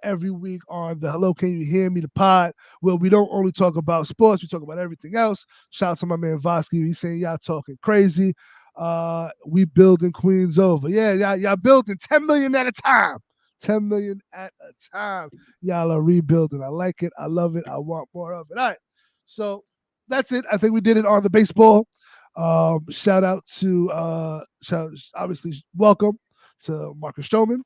Speaker 3: every week on the Hello Can You Hear Me, the pod, where we don't only talk about sports, we talk about everything else. Shout out to my man Vosky. He's saying y'all talking crazy. We building Queens over. Yeah, y'all building 10 million at a time. 10 million at a time. Y'all are rebuilding. I like it. I love it. I want more of it. All right. So that's it. I think we did it on the baseball. Shout out to obviously welcome to Marcus Stroman.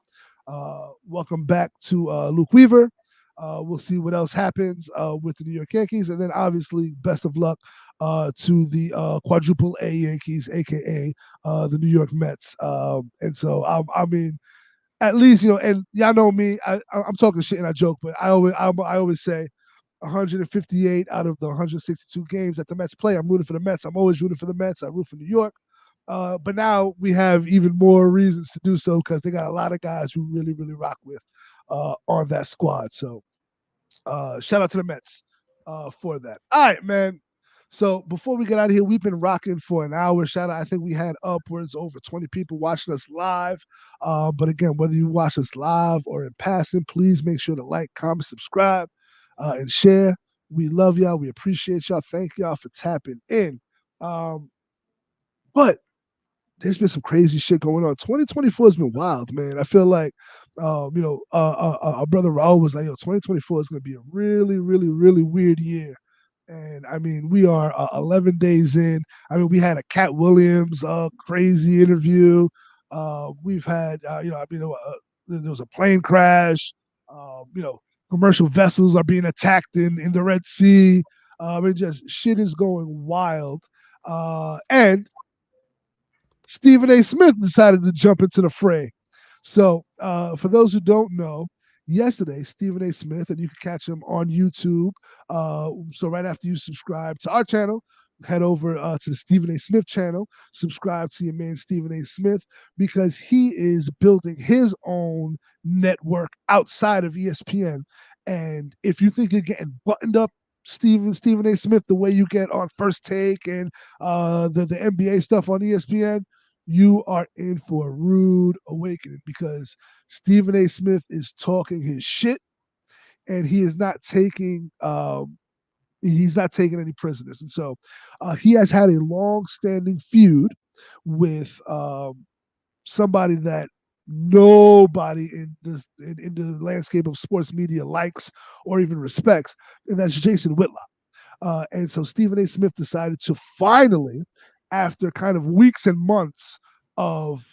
Speaker 3: Welcome back to Luke Weaver. We'll see what else happens with the New York Yankees, and then obviously best of luck to the quadruple A Yankees, aka the New York Mets. And so I mean, at least and y'all know me. I'm talking shit and I joke, but I always say 158 out of the 162 games that the Mets play, I'm rooting for the Mets. I'm always rooting for the Mets. I root for New York. But now we have even more reasons to do so because they got a lot of guys who really, really rock with on that squad. So shout out to the Mets for that. All right, man. So before we get out of here, we've been rocking for an hour. Shout out, I think we had upwards over 20 people watching us live. But again, whether you watch us live or in passing, please make sure to like, comment, subscribe, and share. We love y'all. We appreciate y'all. Thank y'all for tapping in. But there's been some crazy shit going on. 2024 has been wild, man. I feel like, our brother Raul was like, 2024 is going to be a really, really, really weird year. And I mean, we are 11 days in. I mean, we had a Cat Williams crazy interview. We've had, there was a plane crash. Commercial vessels are being attacked in the Red Sea. Just shit is going wild. And Stephen A. Smith decided to jump into the fray. So for those who don't know, yesterday, Stephen A. Smith, and you can catch him on YouTube. So right after you subscribe to our channel, head over to the Stephen A. Smith channel, subscribe to your man Stephen A. Smith, because he is building his own network outside of ESPN. And if you think you're getting buttoned up Stephen A. Smith the way you get on First Take and the NBA stuff on ESPN, you are in for a rude awakening, because Stephen A. Smith is talking his shit, and he is not taking any prisoners. And so he has had a long-standing feud with somebody that nobody in the landscape of sports media likes or even respects, and that's Jason Whitlock. And so Stephen A. Smith decided to finally, after kind of weeks and months of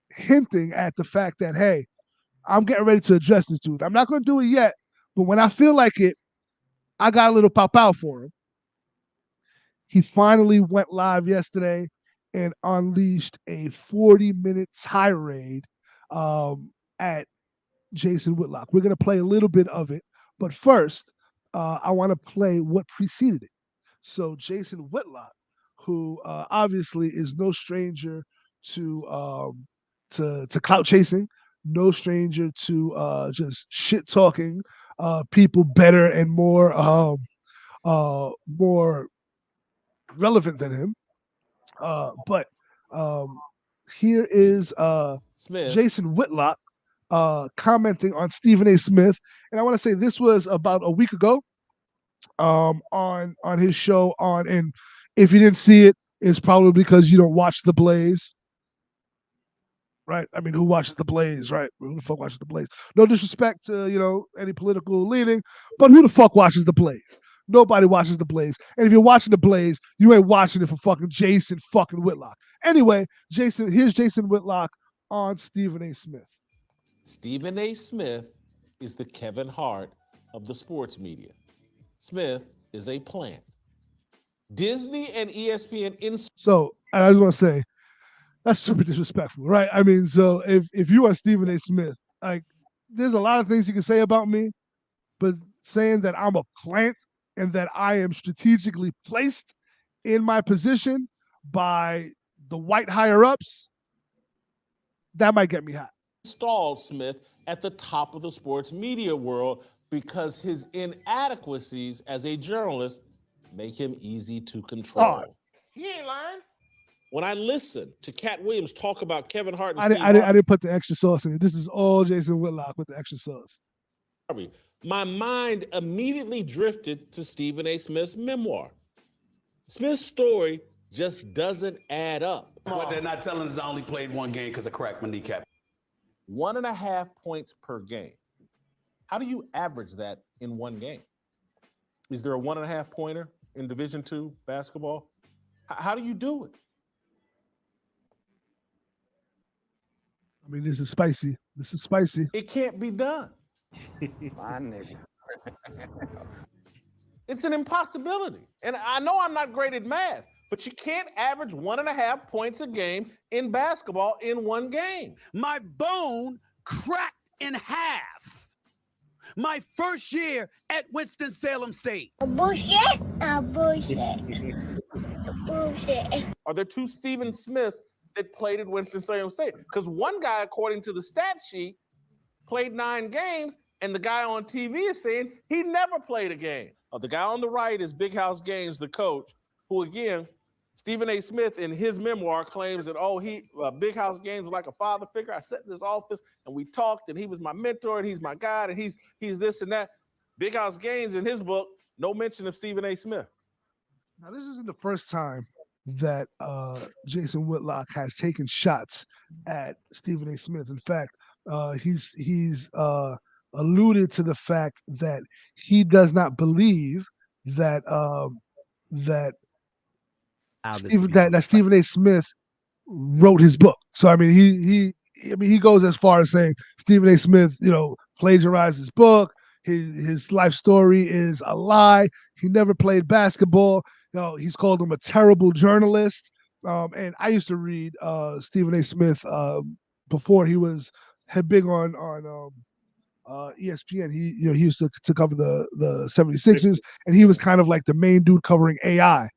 Speaker 3: hinting at the fact that, hey, I'm getting ready to address this dude. I'm not going to do it yet, but when I feel like it, I got a little pow-pow for him. He finally went live yesterday and unleashed a 40-minute tirade at Jason Whitlock. We're going to play a little bit of it, but first, I want to play what preceded it. So Jason Whitlock, who obviously is no stranger to clout chasing, no stranger to just shit talking people better and more relevant than him. But here is Jason Whitlock commenting on Stephen A. Smith, and I want to say this was about a week ago on his show on, and if you didn't see it, it's probably because you don't watch The Blaze. Right? I mean, who watches The Blaze, right? Who the fuck watches The Blaze? No disrespect to, any political leaning, but who the fuck watches The Blaze? Nobody watches The Blaze. And if you're watching The Blaze, you ain't watching it for fucking Jason fucking Whitlock. Anyway, here's Jason Whitlock on Stephen A. Smith.
Speaker 11: Stephen A. Smith is the Kevin Hart of the sports media. Smith is a plant. Disney and ESPN.
Speaker 3: So I just want to say, that's super disrespectful, right? I mean, so if you are Stephen A. Smith, like, there's a lot of things you can say about me, but saying that I'm a plant and that I am strategically placed in my position by the white higher-ups, that might get me hot.
Speaker 11: Installed Smith at the top of the sports media world because his inadequacies as a journalist make him easy to control. He ain't lying. When I listen to Cat Williams talk about Kevin Hart and
Speaker 3: I didn't put the extra sauce in it. This is all Jason Whitlock with the extra sauce.
Speaker 11: My mind immediately drifted to Stephen A. Smith's memoir. Smith's story just doesn't add up.
Speaker 12: What they're not telling is I only played one game because I cracked my kneecap.
Speaker 11: 1.5 points per game. How do you average that in one game? Is there a 1.5 pointer in Division II basketball? How do you do it?
Speaker 3: I mean, this is spicy. This is spicy.
Speaker 11: It can't be done.
Speaker 13: My nigga.
Speaker 11: It's an impossibility. And I know I'm not great at math, but you can't average 1.5 points a game in basketball in one game.
Speaker 14: My bone cracked in half. My first year at Winston-Salem State.
Speaker 15: Bullshit. Bullshit. Bullshit.
Speaker 11: Are there two Stephen Smiths that played at Winston-Salem State? Because one guy, according to the stat sheet, played 9 games, and the guy on TV is saying he never played a game. The guy on the right is Big House Gaines, the coach, who, again, Stephen A. Smith in his memoir claims that, Big House Gaines was like a father figure. I sat in his office, and we talked, and he was my mentor, and he's my guide, and he's this and that. Big House Gaines, in his book, no mention of Stephen A. Smith.
Speaker 3: Now, this isn't the first time that Jason Whitlock has taken shots at Stephen A. Smith. In fact, he's alluded to the fact that he does not believe that Stephen A. Smith wrote his book. So I mean, he goes as far as saying Stephen A. Smith, plagiarized his book. His life story is a lie. He never played basketball. He's called him a terrible journalist. And I used to read Stephen A. Smith before he was big on ESPN. He used to cover the 76ers, and he was kind of like the main dude covering AI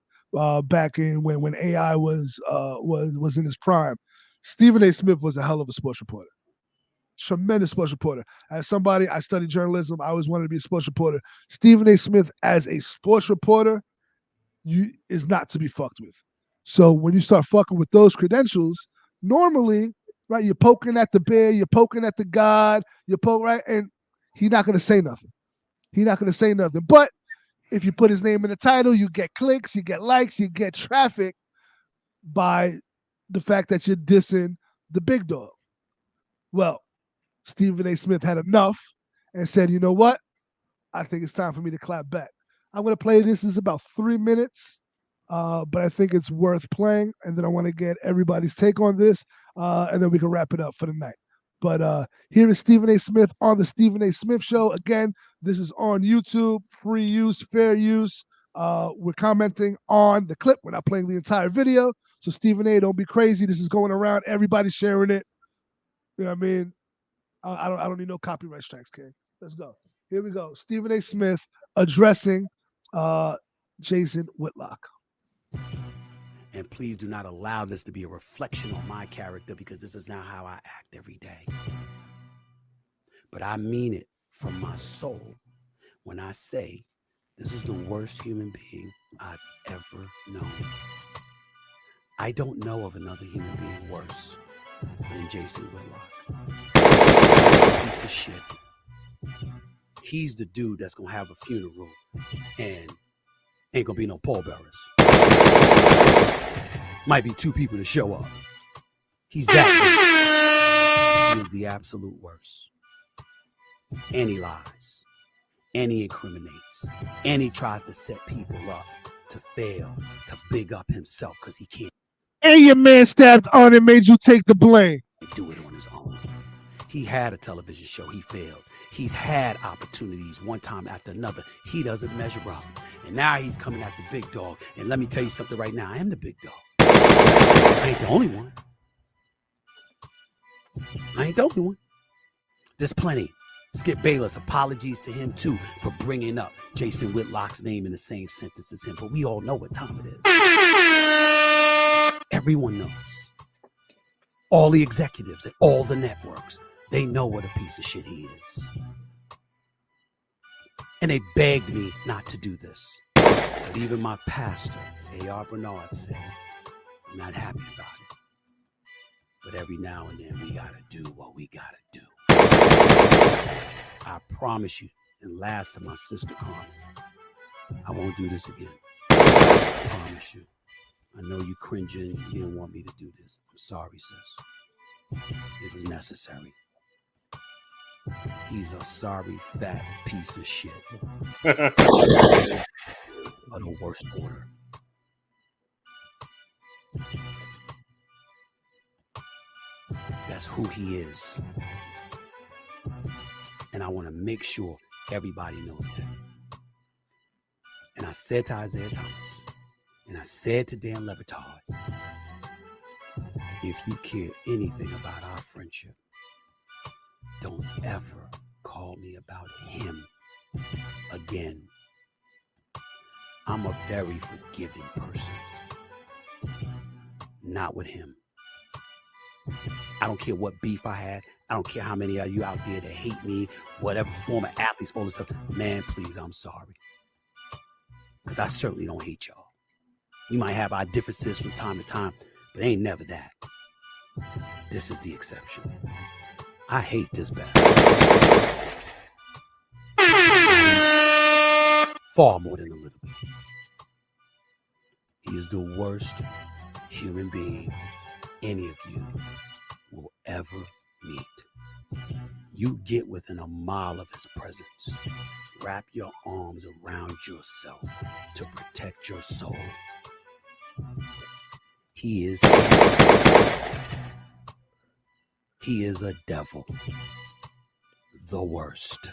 Speaker 3: back in when AI was in his prime. Stephen A. Smith was a hell of a sports reporter. Tremendous sports reporter. As somebody, I studied journalism. I always wanted to be a sports reporter. Stephen A. Smith as a sports reporter is not to be fucked with. So when you start fucking with those credentials, normally, right, you're poking at the bear, you're poking at the god, right, and he's not going to say nothing. He's not going to say nothing. But if you put his name in the title, you get clicks, you get likes, you get traffic by the fact that you're dissing the big dog. Well, Stephen A. Smith had enough and said, you know what? I think it's time for me to clap back. I'm going to play this. This is about 3 minutes, but I think it's worth playing. And then I want to get everybody's take on this, and then we can wrap it up for the night. But here is Stephen A. Smith on the Stephen A. Smith Show. Again, this is on YouTube, free use, fair use. We're commenting on the clip. We're not playing the entire video. So Stephen A., don't be crazy. This is going around. Everybody's sharing it. You know what I mean? I don't need no copyright strikes, King. Let's go. Here we go. Stephen A. Smith addressing Jason Whitlock.
Speaker 12: And please do not allow this to be a reflection on my character, because this is not how I act every day. But I mean it from my soul when I say this is the worst human being I've ever known. I don't know of another human being worse than Jason Whitlock. Piece of shit. He's the dude that's gonna have a funeral and ain't gonna be no pallbearers. Might be 2 people to show up. He's that dude. He is the absolute worst. And he lies. And he incriminates. And he tries to set people up to fail, to big up himself because he can't.
Speaker 3: And your man stabbed on and made you take the blame.
Speaker 12: Do it on his own. He had a television show. He failed. He's had opportunities one time after another. He doesn't measure up. And now he's coming at the big dog. And let me tell you something right now. I am the big dog. I ain't the only one. I ain't the only one. There's plenty. Skip Bayless, apologies to him too for bringing up Jason Whitlock's name in the same sentence as him. But we all know what time it is. Everyone knows. All the executives at all the networks, they know what a piece of shit he is. And they begged me not to do this. But even my pastor, A.R. Bernard, said, I'm not happy about it. But every now and then we gotta do what we gotta do. I promise you, and last to my sister Carmen, I won't do this again. I promise you. I know you cringing, you didn't want me to do this. I'm sorry, sis. It was necessary. He's a sorry, fat piece of shit. Of the worst order. That's who he is. And I want to make sure everybody knows that. And I said to Isaiah Thomas, and I said to Dan Lebertard, if you care anything about our friendship, don't ever call me about him again. I'm a very forgiving person. Not with him. I don't care what beef I had. I don't care how many of you out there that hate me, whatever former athletes, all this stuff. Man, please, I'm sorry. Because I certainly don't hate y'all. We might have our differences from time to time, but ain't never that. This is the exception. I hate this bad. Far more than a little bit. He is the worst human being any of you will ever meet. You get within a mile of his presence. Wrap your arms around yourself to protect your soul. He is a devil. The worst.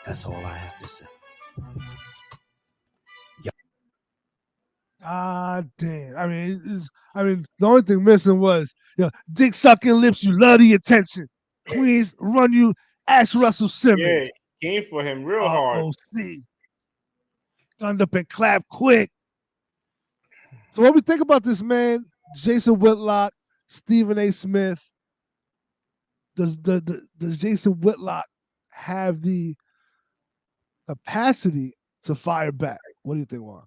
Speaker 12: That's all I have to say.
Speaker 3: Ah, damn. I mean, the only thing missing was, dick sucking lips. You love the attention. Queens run you. Ask Russell Simmons.
Speaker 4: Yeah, came for him real hard.
Speaker 3: OC. Gunned up and clap quick. So what we think about this man, Jason Whitlock, Stephen A. Smith? Does Jason Whitlock have the capacity to fire back? What do you think, Juan?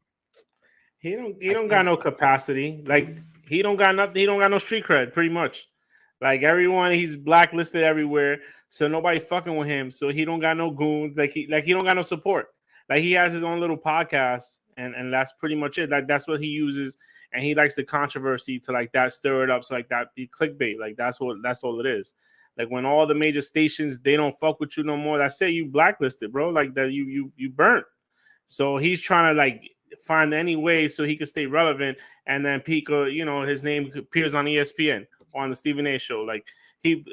Speaker 4: He don't got no capacity. Like he don't got nothing. He don't got no street cred. Pretty much, like everyone, he's blacklisted everywhere. So nobody fucking with him. So he don't got no goons. Like he don't got no support. Like he has his own little podcast, and that's pretty much it. Like that's what he uses, and he likes the controversy to like that stir it up. So like that be clickbait. Like that's all it is. Like when all the major stations they don't fuck with you no more. That's it. You blacklisted, bro. Like that you burnt. So he's trying to like find any way so he can stay relevant, and then Pika, his name appears on ESPN on the Stephen A. show. Like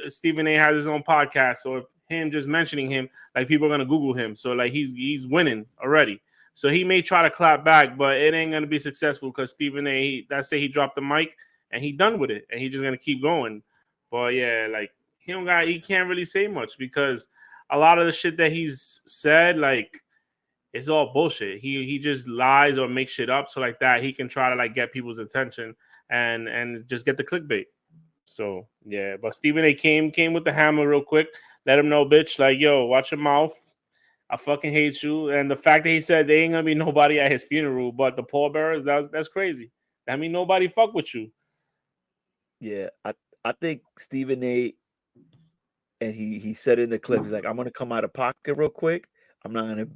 Speaker 4: Stephen A. has his own podcast, so him just mentioning him, like people are gonna Google him. So like he's winning already. So he may try to clap back, but it ain't gonna be successful because Stephen A. That's say he dropped the mic and he done with it, and he just gonna keep going. But yeah, like he can't really say much because a lot of the shit that he's said, like, it's all bullshit. He just lies or makes shit up so like that he can try to like get people's attention and just get the clickbait. So yeah, but Stephen A. came with the hammer real quick. Let him know, bitch, like, yo, watch your mouth. I fucking hate you. And the fact that he said there ain't gonna be nobody at his funeral but the pallbearers, that's crazy. That mean nobody fuck with you.
Speaker 5: Yeah, I think Stephen A. and he said in the clip, he's like, I'm gonna come out of pocket real quick. I'm not gonna,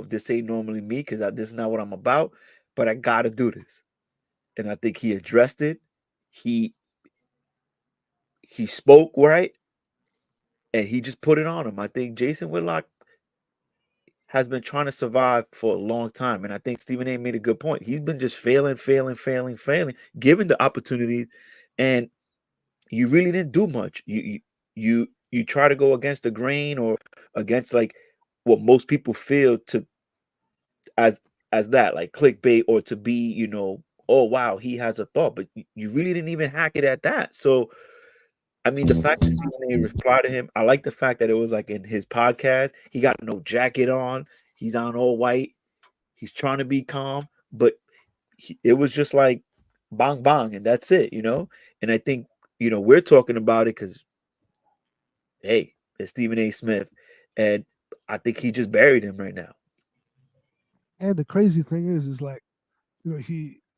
Speaker 5: this ain't normally me because this is not what I'm about, but I gotta do this. And I think he addressed it. He spoke right, and he just put it on him. I think Jason Whitlock has been trying to survive for a long time, and I think Stephen A. made a good point. He's been just failing, given the opportunities, and you really didn't do much. You try to go against the grain or against like what most people feel to as that, like clickbait, or to be, oh wow, he has a thought, but you really didn't even hack it at that. So I mean, the fact that Stephen A. replied to him, I like the fact that it was like in his podcast, he got no jacket on, he's on all white, he's trying to be calm, but it was just like bang bang, and that's it, And I think, we're talking about it because, hey, it's Stephen A. Smith, and I think he just buried him right now.
Speaker 3: And the crazy thing is like,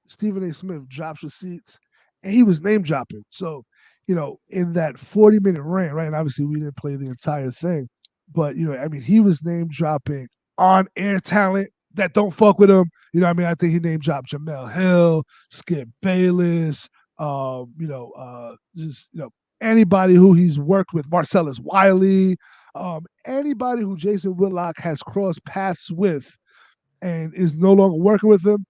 Speaker 3: Stephen A. Smith drops receipts, and he was name dropping. So, in that 40-minute rant, right? And obviously we didn't play the entire thing, but he was name dropping on air talent that don't fuck with him. I think he name dropped Jamel Hill, Skip Bayless, just anybody who he's worked with, Marcellus Wiley, anybody who Jason Whitlock has crossed paths with and is no longer working with him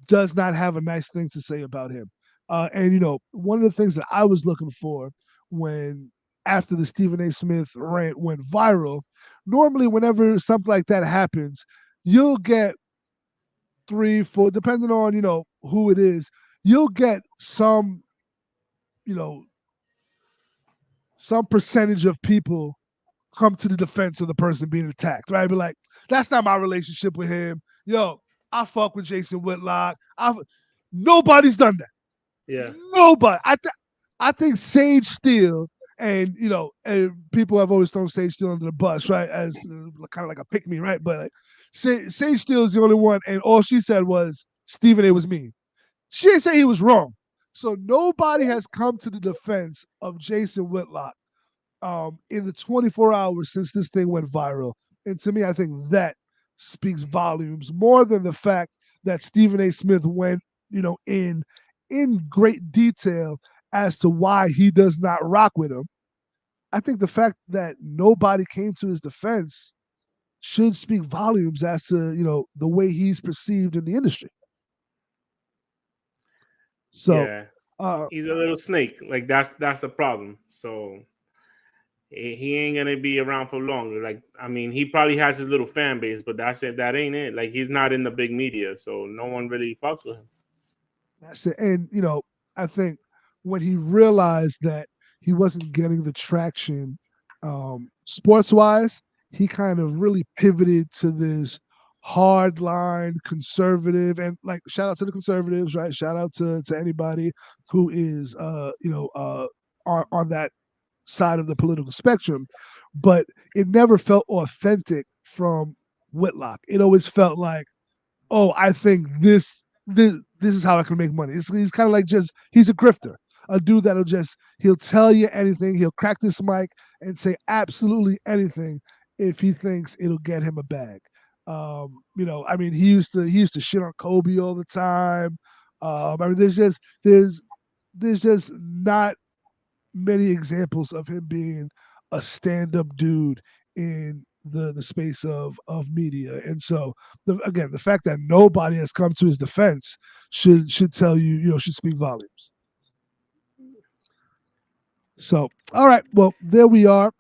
Speaker 3: does not have a nice thing to say about him. And one of the things that I was looking for after the Stephen A. Smith rant went viral, normally whenever something like that happens, you'll get 3, 4, depending on who it is, you'll get some percentage of people come to the defense of the person being attacked, right? Be like, that's not my relationship with him. Yo, I fuck with Jason Whitlock. Nobody's done that.
Speaker 4: Yeah.
Speaker 3: Nobody. I think Sage Steele and people have always thrown Sage Steele under the bus, right? As kind of like a pick me, right? But Sage Steele is the only one, and all she said was Stephen A. was mean. She didn't say he was wrong. So nobody has come to the defense of Jason Whitlock in the 24 hours since this thing went viral. And to me, I think that speaks volumes more than the fact that Stephen A. Smith went, in great detail as to why he does not rock with him. I think the fact that nobody came to his defense should speak volumes as to, the way he's perceived in the industry. So
Speaker 4: yeah, he's a little snake. Like that's the problem. So he ain't gonna be around for long. Like, he probably has his little fan base, but that's it. That ain't it. Like, he's not in the big media, so no one really fucks with him.
Speaker 3: That's it. And I think when he realized that he wasn't getting the traction sports wise, he kind of really pivoted to this hardline conservative, and like shout out to the conservatives, right? Shout out to anybody who is on that side of the political spectrum, but it never felt authentic from Whitlock. It always felt like, oh, I think this is how I can make money. He's kind of like he's a grifter, a dude he'll tell you anything. He'll crack this mic and say absolutely anything if he thinks it'll get him a bag. He used to shit on Kobe all the time. There's just not many examples of him being a stand-up dude in the space of media. And so the fact that nobody has come to his defense should tell you, should speak volumes. So, all right, well, there we are.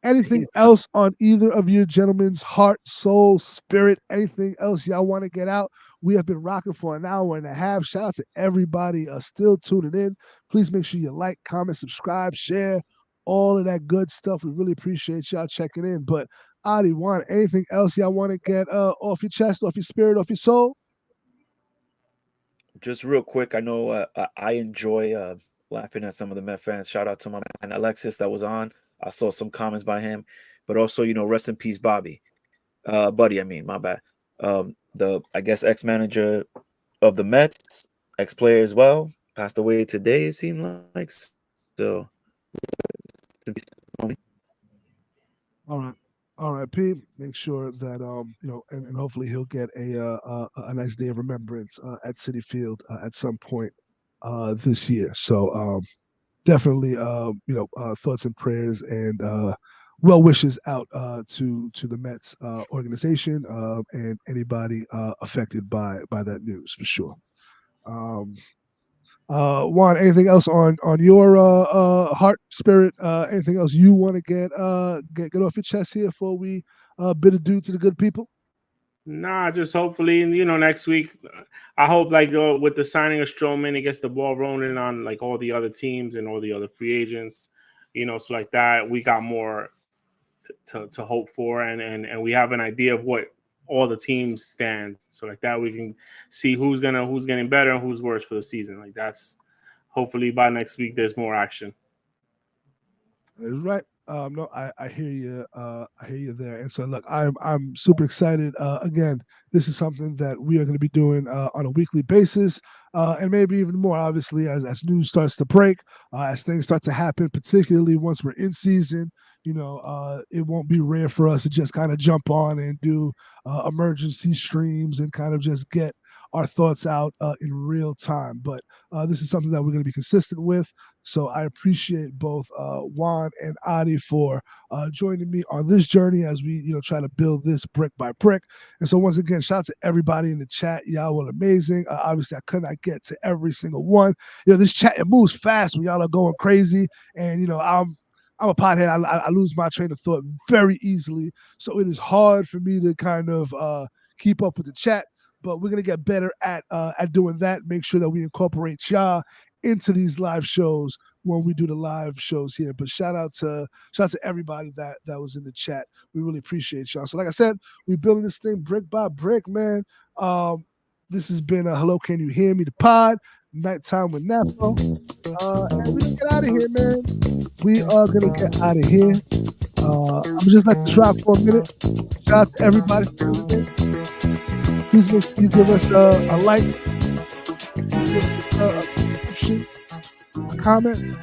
Speaker 3: Anything else on either of you gentlemen's heart, soul, spirit, anything else y'all want to get out? We have been rocking for an hour and a half. Shout out to everybody still tuning in. Please make sure you like, comment, subscribe, share, all of that good stuff. We really appreciate y'all checking in. But Adi, Juan, anything else y'all want to get off your chest, off your spirit, off your soul?
Speaker 5: Just real quick, I know I enjoy laughing at some of the Met fans. Shout out to my man Alexis that was on. I saw some comments by him, but also, rest in peace, Buddy. My bad. I guess ex-manager of the Mets, ex-player as well, passed away today. It seemed like so.
Speaker 3: All right, P. Make sure that and hopefully he'll get a nice day of remembrance at Citi Field at some point this year. So definitely thoughts and prayers and well wishes out to the Mets organization and anybody affected by that news for sure. Juan, anything else on your heart, spirit? Anything else you want to get off your chest here before we bid adieu to the good people?
Speaker 4: Nah, just hopefully, next week, I hope with the signing of Stroman, it gets the ball rolling on like all the other teams and all the other free agents, so like that we got more to hope for, and we have an idea of what all the teams stand. So like that we can see who's getting better and who's worse for the season. Like that's hopefully by next week there's more action.
Speaker 3: That's right. No, I hear you. I hear you there. And so, look, I'm super excited. Again, this is something that we are going to be doing on a weekly basis, and maybe even more. Obviously, as news starts to break, as things start to happen, particularly once we're in season. It won't be rare for us to just kind of jump on and do emergency streams and kind of just get our thoughts out in real time. But this is something that we're going to be consistent with. So I appreciate both Juan and Adi for joining me on this journey as we, try to build this brick by brick. And so once again, shout out to everybody in the chat. Y'all were amazing. Obviously, I could not get to every single one. This chat, it moves fast when y'all are going crazy. And, I'm a pothead. I lose my train of thought very easily. So it is hard for me to kind of keep up with the chat. But we're going to get better at doing that. Make sure that we incorporate y'all into these live shows when we do the live shows here. But shout out to everybody that was in the chat. We really appreciate y'all. So like I said, we're building this thing brick by brick, man. This has been a Hello, Can You Hear Me? The pod, Nighttime with NAPO. And we're gonna get out of here, man. We are gonna get out of here. I'm just like to drop for a minute. Shout out to everybody for listening. Please make sure you give us a like, give us a subscription, a comment,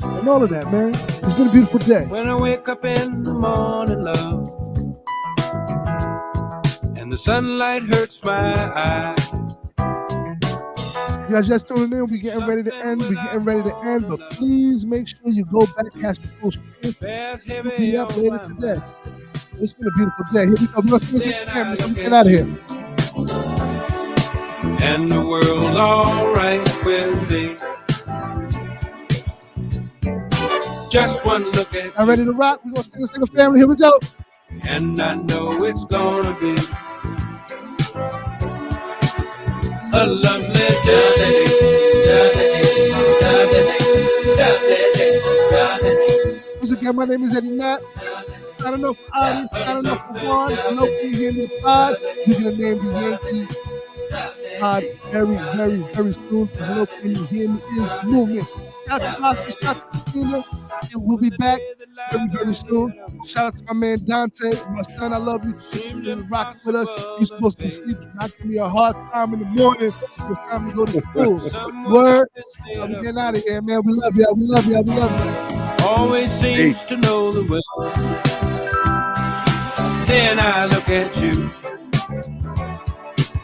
Speaker 3: and all of that, man. It's been a beautiful day.
Speaker 16: When I wake up in the morning, love, and the sunlight hurts my eyes.
Speaker 3: You guys just tuning in. We're getting ready to end. But please make sure you go back, catch the full stream. We'll be up later today. It's been a beautiful day. Here we go. We're going to see this again. We're going to get out of here.
Speaker 16: And the world's all right with me. Just one look at
Speaker 3: you. Ready to rock? We're going to sing this thing, family. Here we go.
Speaker 16: And I know it's going to be a lovely day.
Speaker 3: Once again, my name is Eddie Matt. I don't know for Adi, I don't know for Juan. I know Can You Hear Me? The pod. We're going to name the Yankee pod very, very, very soon. Hello, Can You Hear Me? Is the movement. Shout out to Costa, shout out to Christina. And we'll be back very, very soon. Shout out to my man Dante, my son. I love you. You're rocking with us. You're supposed to be sleeping, not giving me a hard time in the morning. It's time to go to school. Word. I'm getting out of here, man. We love y'all. We love y'all. We love y'all.
Speaker 16: Always seems to know the way. Then I look at you.